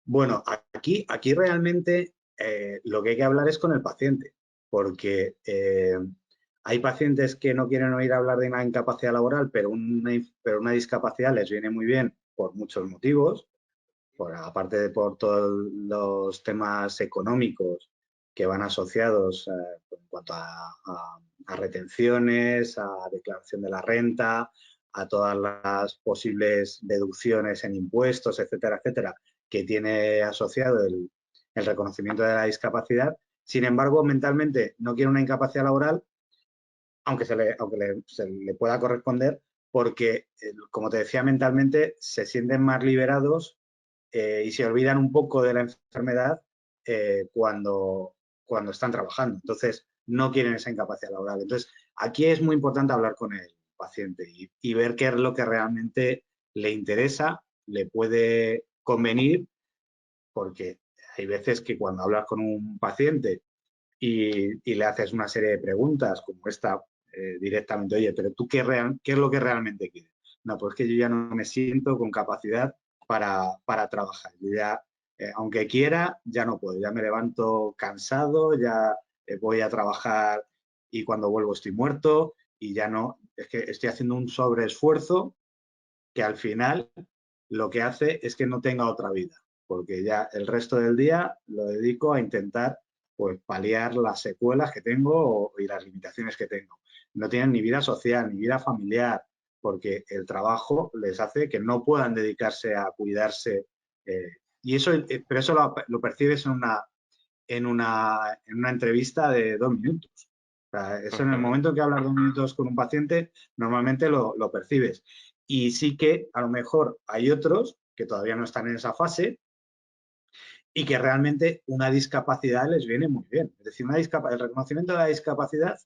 Speaker 2: Bueno, aquí realmente lo que hay que hablar es con el paciente, porque hay pacientes que no quieren oír hablar de una incapacidad laboral, pero una discapacidad les viene muy bien por muchos motivos, aparte de por todos los temas económicos que van asociados en cuanto a retenciones, a declaración de la renta, a todas las posibles deducciones en impuestos, etcétera, etcétera, que tiene asociado el reconocimiento de la discapacidad. Sin embargo, mentalmente no quiere una incapacidad laboral, aunque se le pueda corresponder, porque, como te decía, mentalmente se sienten más liberados y se olvidan un poco de la enfermedad cuando están trabajando. Entonces, no quieren esa incapacidad laboral. Entonces, aquí es muy importante hablar con el paciente y ver qué es lo que realmente le interesa, le puede convenir, porque hay veces que cuando hablas con un paciente y le haces una serie de preguntas como esta directamente, oye, pero tú qué es lo que realmente quieres? No, pues que yo ya no me siento con capacidad para trabajar. Yo ya, aunque quiera, ya no puedo. Ya me levanto cansado, ya voy a trabajar y cuando vuelvo estoy muerto y ya no, es que estoy haciendo un sobreesfuerzo que al final lo que hace es que no tenga otra vida, porque ya el resto del día lo dedico a intentar pues paliar las secuelas que tengo y las limitaciones que tengo. No tienen ni vida social, ni vida familiar, porque el trabajo les hace que no puedan dedicarse a cuidarse. Y eso, pero eso lo percibes en una entrevista de 2 minutos. O sea, eso en el momento en que hablas 2 minutos con un paciente, normalmente lo percibes. Y sí que a lo mejor hay otros que todavía no están en esa fase y que realmente una discapacidad les viene muy bien. Es decir, el reconocimiento de la discapacidad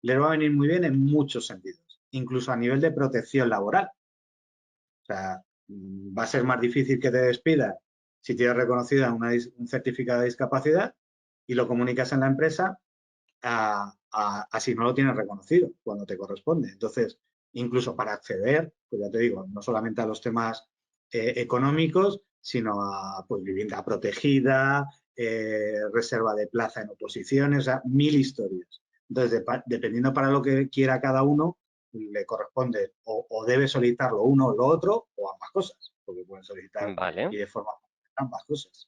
Speaker 2: les va a venir muy bien en muchos sentidos, incluso a nivel de protección laboral. O sea, va a ser más difícil que te despidan si tienes reconocida un certificado de discapacidad y lo comunicas en la empresa a si no lo tienes reconocido cuando te corresponde. Entonces, incluso para acceder, pues ya te digo, no solamente a los temas económicos, sino a pues, vivienda protegida, reserva de plaza en oposiciones, o sea, 1000 historias. Entonces, dependiendo para lo que quiera cada uno, le corresponde o debe solicitarlo uno o lo otro, o ambas cosas, porque pueden solicitar
Speaker 4: Vale.
Speaker 2: y de forma ambas cosas.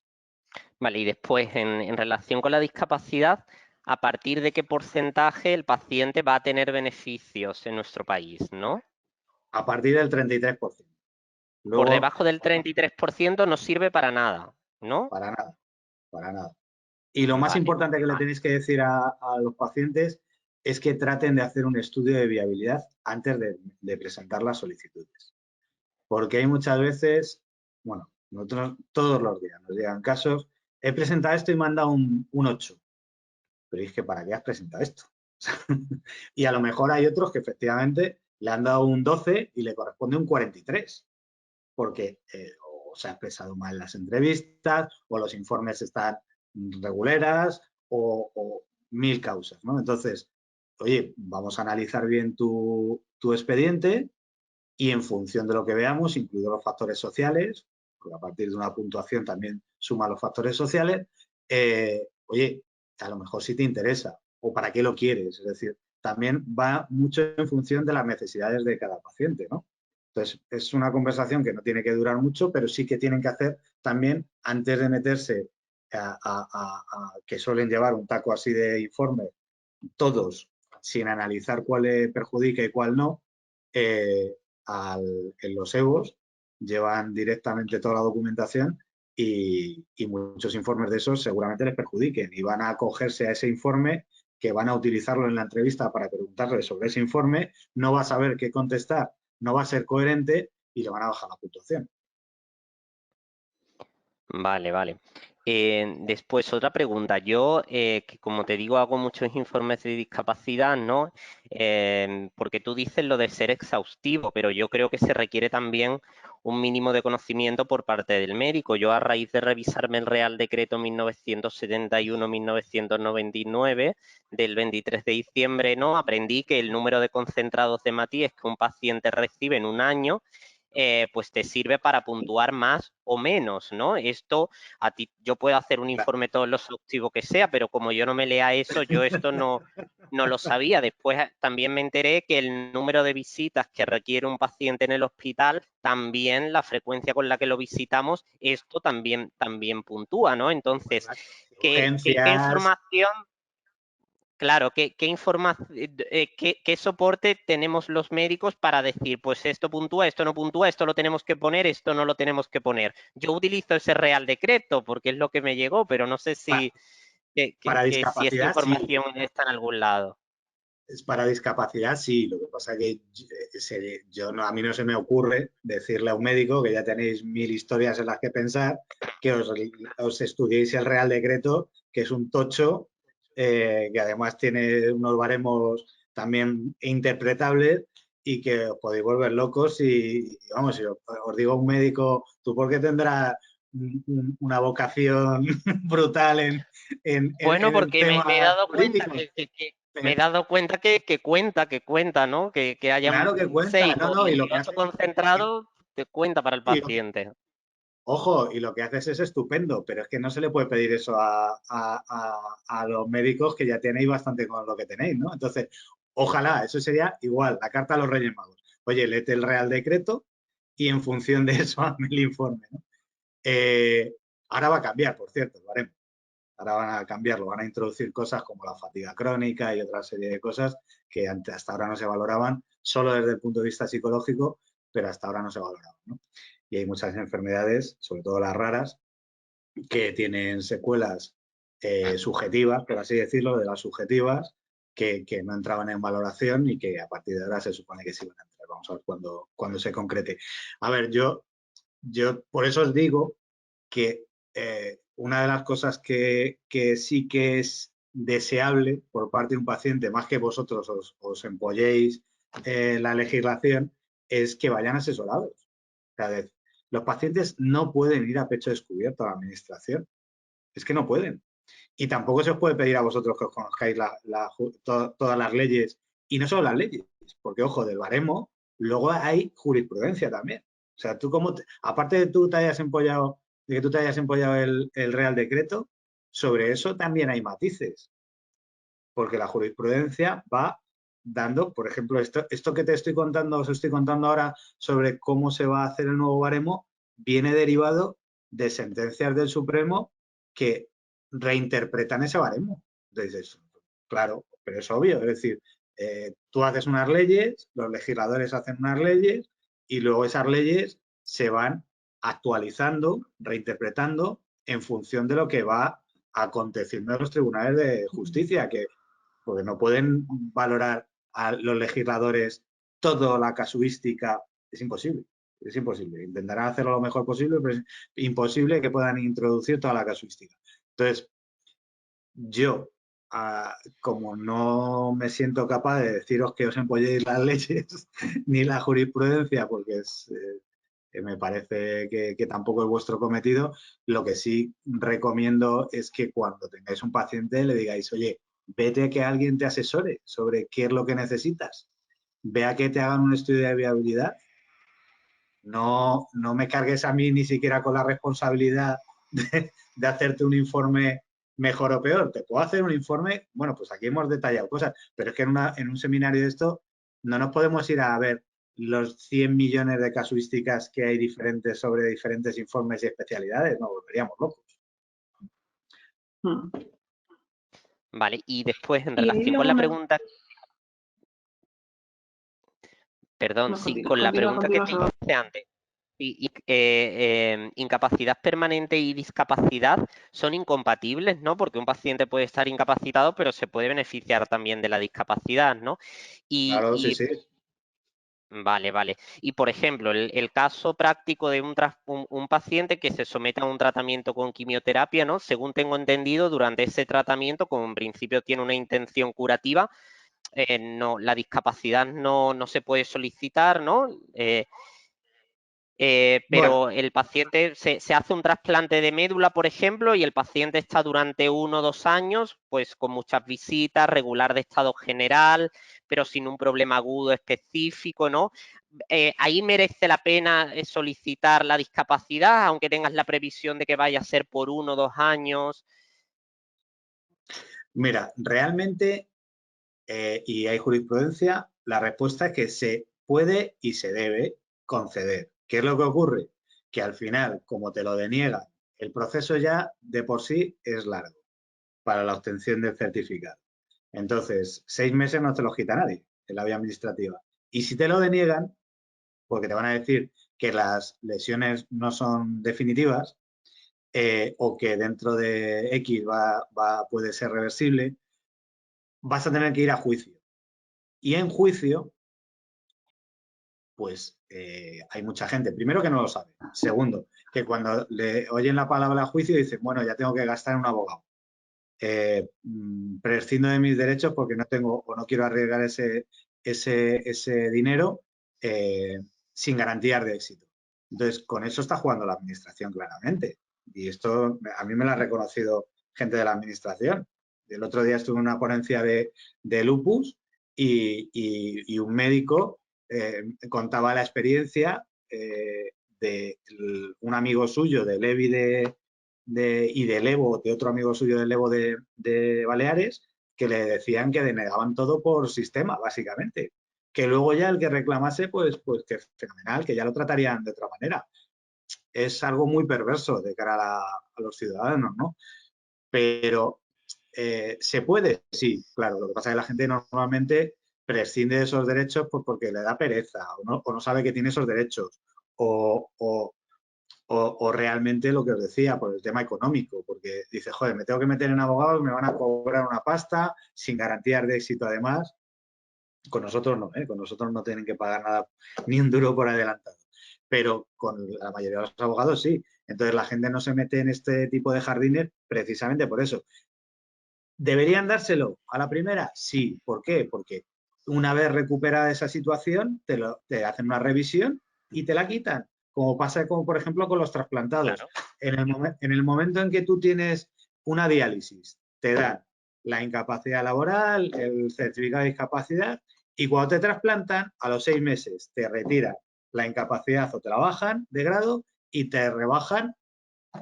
Speaker 4: Vale, y después, en relación con la discapacidad, ¿a partir de qué porcentaje el paciente va a tener beneficios en nuestro país, no?
Speaker 2: A partir del 33%.
Speaker 4: Por
Speaker 2: Luego,
Speaker 4: debajo del 33% no sirve para nada, ¿no?
Speaker 2: para nada, para nada. Y lo más
Speaker 4: Vale,
Speaker 2: importante que le tenéis que decir a los pacientes es que traten de hacer un estudio de viabilidad antes de presentar las solicitudes. Porque hay muchas veces, bueno, nosotros todos los días nos llegan casos, he presentado esto y me han dado un 8. Pero es que ¿para qué has presentado esto? Y a lo mejor hay otros que efectivamente le han dado un 12 y le corresponde un 43, porque o se ha expresado mal en las entrevistas, o los informes están reguleras, o mil causas, ¿no? Entonces, oye, vamos a analizar bien tu expediente y en función de lo que veamos, incluidos los factores sociales, porque a partir de una puntuación también suma los factores sociales, oye, a lo mejor sí te interesa o para qué lo quieres. Es decir, también va mucho en función de las necesidades de cada paciente, ¿no? Entonces, es una conversación que no tiene que durar mucho, pero sí que tienen que hacer también antes de meterse que suelen llevar un taco así de informe, todos, sin analizar cuál perjudica y cuál no, en los EVOs llevan directamente toda la documentación y muchos informes de esos seguramente les perjudiquen y van a acogerse a ese informe, que van a utilizarlo en la entrevista para preguntarle sobre ese informe, no va a saber qué contestar, no va a ser coherente y le van a bajar la puntuación.
Speaker 4: vale, vale. Después, otra pregunta. Yo, que como te digo, hago muchos informes de discapacidad, ¿no? Porque tú dices lo de ser exhaustivo, pero yo creo que se requiere también un mínimo de conocimiento por parte del médico. Yo, a raíz de revisarme el Real Decreto 1971-1999 del 23 de diciembre, ¿no? Aprendí que el número de concentrados de Matías que un paciente recibe en un año, pues te sirve para puntuar más o menos, ¿no? Esto, a ti, yo puedo hacer un informe todo lo exhaustivo que sea, pero como yo no me lea eso, yo esto no lo sabía. Después también me enteré que el número de visitas que requiere un paciente en el hospital, también la frecuencia con la que lo visitamos, esto también puntúa, ¿no? Entonces, ¿qué información? Claro, ¿qué soporte tenemos los médicos para decir, pues esto puntúa, esto no puntúa, esto lo tenemos que poner, esto no lo tenemos que poner? Yo utilizo ese Real Decreto porque es lo que me llegó, pero no sé si,
Speaker 2: para
Speaker 4: si esta
Speaker 2: discapacidad, sí.
Speaker 4: información está en algún lado.
Speaker 2: Para discapacidad, sí. Lo que pasa es que a mí no se me ocurre decirle a un médico, que ya tenéis 1000 historias en las que pensar, que os estudiéis el Real Decreto, que es un tocho, que además tiene unos baremos también interpretables y que os podéis volver locos y vamos, si os digo un médico, ¿tú por qué tendrás una vocación brutal en
Speaker 4: Bueno,
Speaker 2: el
Speaker 4: porque me he
Speaker 2: tema
Speaker 4: dado cuenta
Speaker 2: jurídico?
Speaker 4: me he dado cuenta que cuenta, ¿no? Que hayan
Speaker 2: Claro que cuenta,
Speaker 4: 6
Speaker 2: no,
Speaker 4: o
Speaker 2: no, y lo que
Speaker 4: 18
Speaker 2: hace,
Speaker 4: concentrados, te cuenta para el
Speaker 2: y
Speaker 4: paciente.
Speaker 2: ojo, y lo que haces es estupendo, pero es que no se le puede pedir eso a los médicos, que ya tenéis bastante con lo que tenéis, ¿no? Entonces, ojalá, eso sería igual, la carta a los Reyes Magos. Oye, léete el Real Decreto y en función de eso hazme el informe, ¿no? Ahora va a cambiar, por cierto, lo haremos. Ahora van a cambiarlo, van a introducir cosas como la fatiga crónica y otra serie de cosas que hasta ahora no se valoraban, solo desde el punto de vista psicológico, pero hasta ahora no se valoraban, ¿no? Y hay muchas enfermedades, sobre todo las raras, que tienen secuelas subjetivas, por así decirlo, de las subjetivas, que no entraban en valoración y que a partir de ahora se supone que sí van a entrar. Vamos a ver cuando se concrete. A ver, yo por eso os digo que una de las cosas que sí que es deseable por parte de un paciente, más que vosotros os empolléis la legislación, es que vayan asesorados. Cada vez. Los pacientes no pueden ir a pecho descubierto a la administración. Es que no pueden. Y tampoco se os puede pedir a vosotros que os conozcáis todas las leyes, y no solo las leyes, porque, ojo, del baremo, luego hay jurisprudencia también. O sea, tú aparte de que tú te hayas empollado el Real Decreto, sobre eso también hay matices, porque la jurisprudencia va dando, por ejemplo, esto que os estoy contando ahora sobre cómo se va a hacer el nuevo baremo, viene derivado de sentencias del Supremo que reinterpretan ese baremo. Entonces, claro, pero es obvio, es decir, tú haces unas leyes, los legisladores hacen unas leyes y luego esas leyes se van actualizando, reinterpretando en función de lo que va aconteciendo en los tribunales de justicia, porque no pueden valorar a los legisladores toda la casuística. Es imposible, es imposible. Intentarán hacerlo lo mejor posible, pero es imposible que puedan introducir toda la casuística. Entonces, yo, como no me siento capaz de deciros que os empolléis las leyes ni la jurisprudencia, porque me parece que tampoco es vuestro cometido, lo que sí recomiendo es que cuando tengáis un paciente le digáis, oye, vete a que alguien te asesore sobre qué es lo que necesitas. Ve a que te hagan un estudio de viabilidad. No me cargues a mí ni siquiera con la responsabilidad de hacerte un informe mejor o peor. Te puedo hacer un informe, bueno, pues aquí hemos detallado cosas, pero es que en un seminario de esto no nos podemos ir a ver los 100 millones de casuísticas que hay diferentes sobre diferentes informes y especialidades, nos volveríamos locos.
Speaker 4: Vale, y después en relación con la pregunta... Perdón,
Speaker 3: no,
Speaker 4: sí, con la pregunta que te hice antes. Incapacidad permanente y discapacidad son incompatibles, ¿no? Porque un paciente puede estar incapacitado, pero se puede beneficiar también de la discapacidad, ¿no?
Speaker 2: Claro, sí.
Speaker 4: Vale, vale. Y, por ejemplo, el caso práctico de un paciente que se somete a un tratamiento con quimioterapia, ¿no? Según tengo entendido, durante ese tratamiento, como en principio tiene una intención curativa, no, la discapacidad no se puede solicitar, ¿no? Pero el paciente se hace un trasplante de médula, por ejemplo, y el paciente está durante 1 o 2 años, pues con muchas visitas, regular de estado general, pero sin un problema agudo específico, ¿no? Ahí merece la pena solicitar la discapacidad, aunque tengas la previsión de que vaya a ser por 1 o 2 años.
Speaker 2: Mira, realmente, y hay jurisprudencia, la respuesta es que se puede y se debe conceder. ¿Qué es lo que ocurre? Que al final, como te lo deniegan, el proceso ya de por sí es largo para la obtención del certificado. Entonces, 6 meses no te los quita nadie en la vía administrativa. Y si te lo deniegan, porque te van a decir que las lesiones no son definitivas o que dentro de X puede ser reversible, vas a tener que ir a juicio. Y en juicio, pues hay mucha gente, primero que no lo sabe, segundo, que cuando le oyen la palabra juicio dicen, bueno, ya tengo que gastar en un abogado. Prescindo de mis derechos porque no tengo o no quiero arriesgar ese dinero sin garantías de éxito. Entonces, con eso está jugando la administración claramente. Y esto a mí me lo ha reconocido gente de la administración. El otro día estuve en una ponencia de lupus y un médico contaba la experiencia de un amigo suyo del EBI y del Evo, de otro amigo suyo del Evo de Baleares, que le decían que denegaban todo por sistema, básicamente. Que luego ya el que reclamase, pues que fenomenal, que ya lo tratarían de otra manera. Es algo muy perverso de cara a los ciudadanos, ¿no? Pero ¿se puede? Sí, claro. Lo que pasa es que la gente normalmente prescinde de esos derechos pues porque le da pereza o no sabe que tiene esos derechos o realmente lo que os decía, por el tema económico, porque dice, joder, me tengo que meter en abogados, me van a cobrar una pasta sin garantías de éxito además. Con nosotros no, con nosotros no tienen que pagar nada, ni un duro por adelantado. Pero con la mayoría de los abogados sí. Entonces la gente no se mete en este tipo de jardines precisamente por eso. ¿Deberían dárselo a la primera? Sí. ¿Por qué? Porque una vez recuperada esa situación, te hacen una revisión y te la quitan. Como pasa, como por ejemplo, con los trasplantados.
Speaker 4: Claro.
Speaker 2: En el momento en que tú tienes una diálisis, te dan la incapacidad laboral, el certificado de discapacidad, y cuando te trasplantan, a los 6 meses te retiran la incapacidad o te la bajan de grado y te rebajan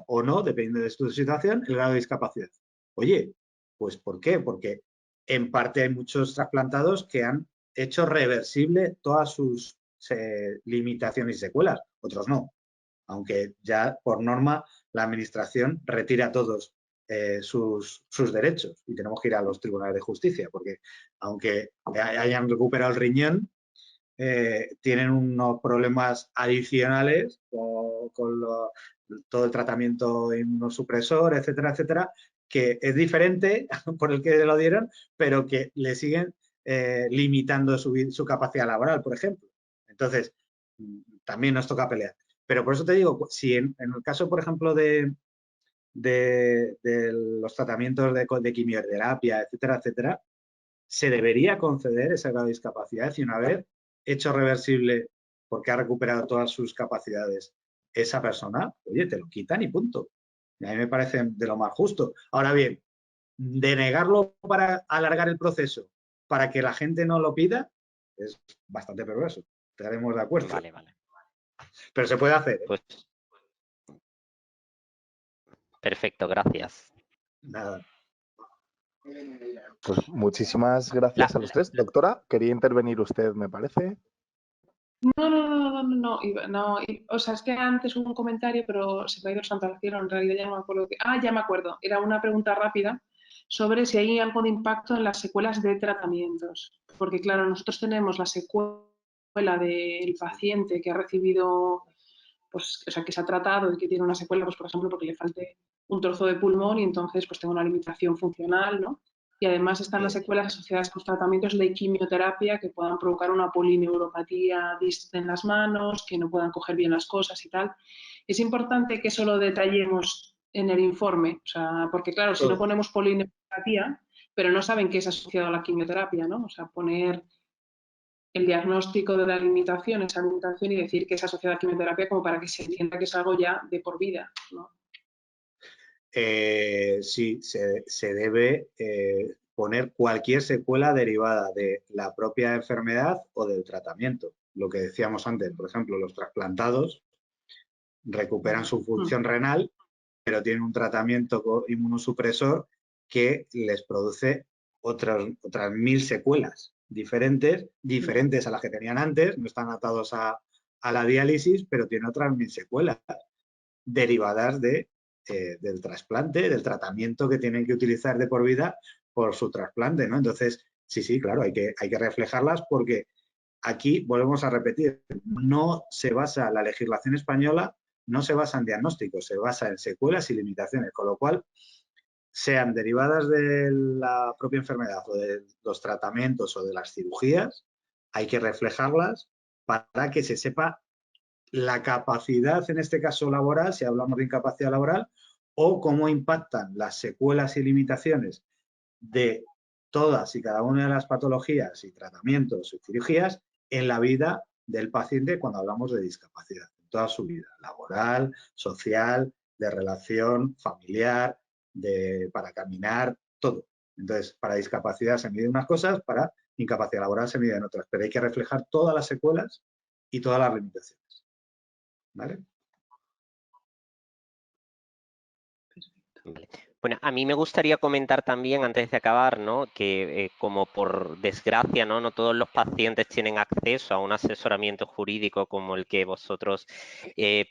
Speaker 2: o no, dependiendo de tu situación, el grado de discapacidad. Oye, pues ¿por qué? Porque en parte hay muchos trasplantados que han hecho reversible todas sus limitaciones y secuelas, otros no. Aunque ya por norma la administración retira todos sus derechos y tenemos que ir a los tribunales de justicia, porque aunque hayan recuperado el riñón, tienen unos problemas adicionales con todo el tratamiento inmunosupresor, etcétera, etcétera, que es diferente por el que lo dieron, pero que le siguen limitando su capacidad laboral, por ejemplo. Entonces, también nos toca pelear. Pero por eso te digo, si en el caso, por ejemplo, de los tratamientos de quimioterapia, etcétera, etcétera, se debería conceder ese grado de discapacidad y una vez hecho reversible porque ha recuperado todas sus capacidades esa persona, oye, te lo quitan y punto. Y a mí me parece de lo más justo. Ahora bien, denegarlo para alargar el proceso para que la gente no lo pida es bastante perverso. Estaremos de acuerdo.
Speaker 4: Vale, vale.
Speaker 2: Pero se puede hacer, ¿eh?
Speaker 4: Pues perfecto, gracias.
Speaker 2: Nada.
Speaker 1: Pues muchísimas gracias a los tres. Doctora, quería intervenir usted, me parece.
Speaker 3: No, o sea, es que antes hubo un comentario, pero se me ha ido el santo al cielo, en realidad ya no me acuerdo. Ya me acuerdo. Era una pregunta rápida sobre si hay algo de impacto en las secuelas de tratamientos. Porque, claro, nosotros tenemos la secuela del paciente que ha recibido, pues, o sea, que se ha tratado y que tiene una secuela, pues, por ejemplo, porque le falte un trozo de pulmón y entonces, pues, tengo una limitación funcional, ¿no? Y además están las secuelas asociadas con tratamientos de quimioterapia que puedan provocar una polineuropatía en las manos, que no puedan coger bien las cosas y tal. Es importante que eso lo detallemos en el informe, o sea, porque claro, si no ponemos polineuropatía, pero no saben que es asociado a la quimioterapia, ¿no? O sea, poner el diagnóstico de la limitación, esa limitación y decir que es asociada a quimioterapia como para que se entienda que es algo ya de por vida, ¿no?
Speaker 2: Sí, se debe poner cualquier secuela derivada de la propia enfermedad o del tratamiento. Lo que decíamos antes, por ejemplo, los trasplantados recuperan su función renal, pero tienen un tratamiento inmunosupresor que les produce otras 1000 secuelas diferentes a las que tenían antes, no están atados a la diálisis, pero tienen otras 1000 secuelas derivadas del trasplante, del tratamiento que tienen que utilizar de por vida por su trasplante, ¿no? Entonces, sí, claro, hay que reflejarlas porque aquí volvemos a repetir, no se basa la legislación española, no se basa en diagnósticos, se basa en secuelas y limitaciones, con lo cual, sean derivadas de la propia enfermedad o de los tratamientos o de las cirugías, hay que reflejarlas para que se sepa la capacidad, en este caso laboral, si hablamos de incapacidad laboral, o cómo impactan las secuelas y limitaciones de todas y cada una de las patologías y tratamientos y cirugías en la vida del paciente cuando hablamos de discapacidad, en toda su vida, laboral, social, de relación, familiar, para caminar, todo. Entonces, para discapacidad se miden unas cosas, para incapacidad laboral se miden otras, pero hay que reflejar todas las secuelas y todas las limitaciones. ¿Vale?
Speaker 4: Vale. Bueno, a mí me gustaría comentar también, antes de acabar, ¿no? Que como por desgracia, ¿no? No todos los pacientes tienen acceso a un asesoramiento jurídico como el que vosotros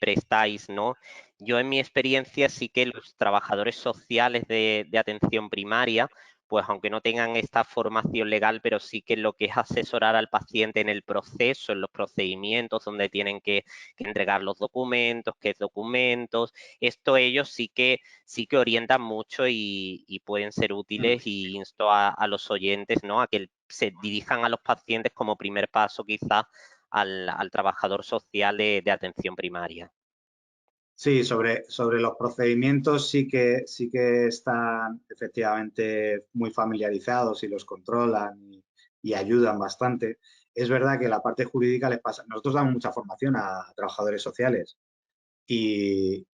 Speaker 4: prestáis, ¿no? Yo en mi experiencia sí que los trabajadores sociales de atención primaria, pues aunque no tengan esta formación legal, pero sí que lo que es asesorar al paciente en el proceso, en los procedimientos donde tienen que entregar los documentos, qué documentos, esto ellos sí que orientan mucho y pueden ser útiles, y insto a los oyentes, ¿no? A que se dirijan a los pacientes como primer paso quizás al trabajador social de atención primaria.
Speaker 2: Sí, sobre los procedimientos sí que están efectivamente muy familiarizados y los controlan y ayudan bastante. Es verdad que la parte jurídica les pasa. Nosotros damos mucha formación a trabajadores sociales y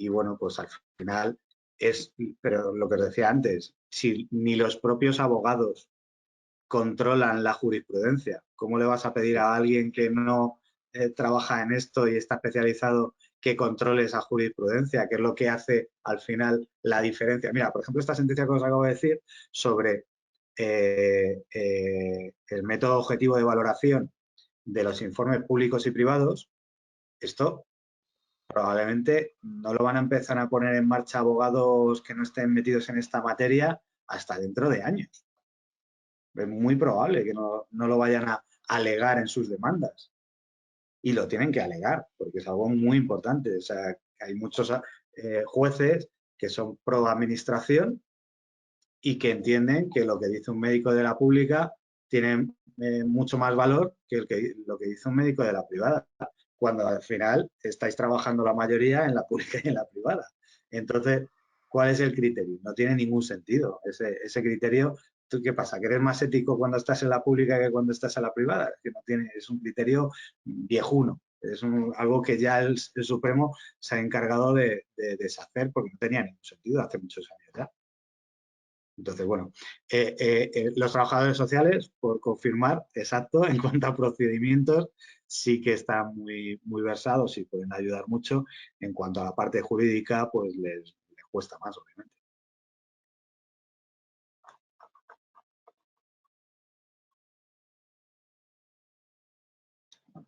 Speaker 2: bueno, pues al final pero lo que os decía antes, si ni los propios abogados controlan la jurisprudencia, ¿cómo le vas a pedir a alguien que no trabaja en esto y está especializado que controle esa jurisprudencia? ¿Qué es lo que hace al final la diferencia? Mira, por ejemplo, esta sentencia que os acabo de decir sobre el método objetivo de valoración de los informes públicos y privados, esto probablemente no lo van a empezar a poner en marcha abogados que no estén metidos en esta materia hasta dentro de años. Es muy probable que no lo vayan a alegar en sus demandas. Y lo tienen que alegar, porque es algo muy importante. O sea, hay muchos jueces que son pro administración y que entienden que lo que dice un médico de la pública tiene mucho más valor que lo que dice un médico de la privada, cuando al final estáis trabajando la mayoría en la pública y en la privada. Entonces, ¿cuál es el criterio? No tiene ningún sentido ese criterio. ¿Tú qué pasa? ¿Que eres más ético cuando estás en la pública que cuando estás en la privada? Es que no tiene, es un criterio viejuno. Es algo que ya el Supremo se ha encargado de deshacer porque no tenía ningún sentido hace muchos años ya. Entonces, bueno, los trabajadores sociales, por confirmar, exacto, en cuanto a procedimientos, sí que están muy, muy versados y pueden ayudar mucho. En cuanto a la parte jurídica, pues les cuesta más, obviamente.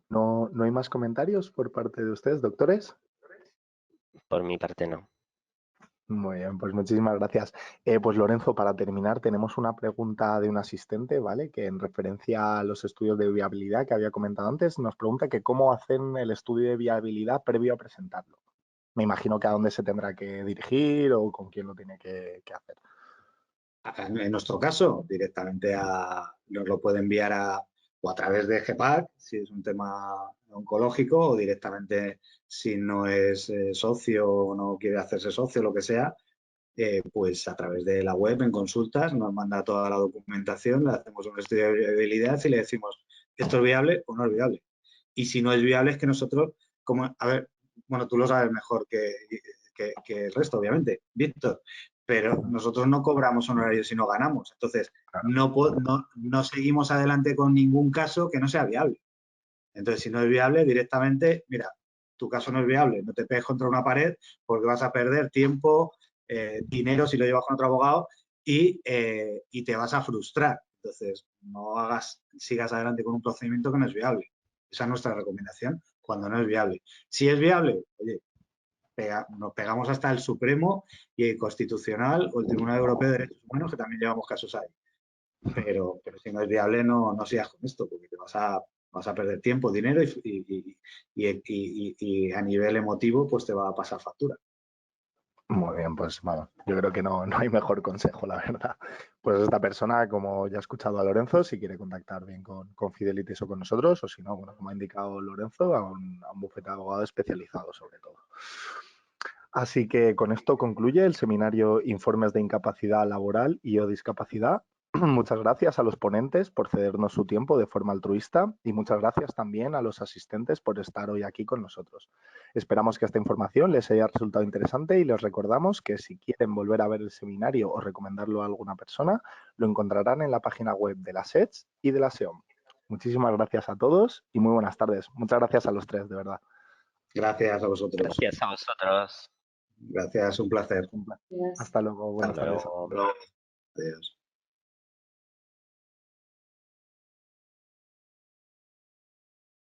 Speaker 1: ¿No hay más comentarios por parte de ustedes, doctores?
Speaker 4: Por mi parte, no.
Speaker 1: Muy bien, pues muchísimas gracias. Pues Lorenzo, para terminar, tenemos una pregunta de un asistente, ¿vale? Que en referencia a los estudios de viabilidad que había comentado antes, nos pregunta que cómo hacen el estudio de viabilidad previo a presentarlo. Me imagino que a dónde se tendrá que dirigir o con quién lo tiene que hacer.
Speaker 2: En nuestro caso, directamente nos lo puede enviar o a través de GEPAC, si es un tema oncológico, o directamente si no es socio o no quiere hacerse socio, lo que sea, pues a través de la web, en consultas, nos manda toda la documentación, le hacemos un estudio de viabilidad y le decimos, ¿esto es viable o no es viable? Y si no es viable, es que nosotros, a ver, bueno, tú lo sabes mejor que el resto, obviamente, Víctor, pero nosotros no cobramos honorarios si no ganamos. Entonces, no seguimos adelante con ningún caso que no sea viable. Entonces, si no es viable, directamente, mira, tu caso no es viable, no te pegues contra una pared porque vas a perder tiempo, dinero si lo llevas con otro abogado y te vas a frustrar. Entonces, no sigas adelante con un procedimiento que no es viable. Esa es nuestra recomendación cuando no es viable. Si es viable, oye, nos pegamos hasta el Supremo y el Constitucional o el Tribunal Europeo de Derechos Humanos, que también llevamos casos ahí. Pero si no es viable, no sigas con esto, porque te vas a perder tiempo, dinero y a nivel emotivo, pues te va a pasar factura.
Speaker 1: Muy bien, pues vamos, yo creo que no hay mejor consejo, la verdad. Pues esta persona, como ya ha escuchado a Lorenzo, si quiere contactar bien con Fidelities o con nosotros, o si no, bueno, como ha indicado Lorenzo, a un bufete de abogado especializado sobre todo. Así que con esto concluye el seminario Informes de Incapacidad Laboral y o Discapacidad. Muchas gracias a los ponentes por cedernos su tiempo de forma altruista y muchas gracias también a los asistentes por estar hoy aquí con nosotros. Esperamos que esta información les haya resultado interesante y les recordamos que si quieren volver a ver el seminario o recomendarlo a alguna persona, lo encontrarán en la página web de la SEDS y de la SEOM. Muchísimas gracias a todos y muy buenas tardes. Muchas gracias a los tres, de verdad.
Speaker 2: Gracias a vosotros.
Speaker 4: Gracias a vosotros.
Speaker 2: Gracias, un placer.
Speaker 1: Hasta luego. Buenas tardes.
Speaker 2: Adiós.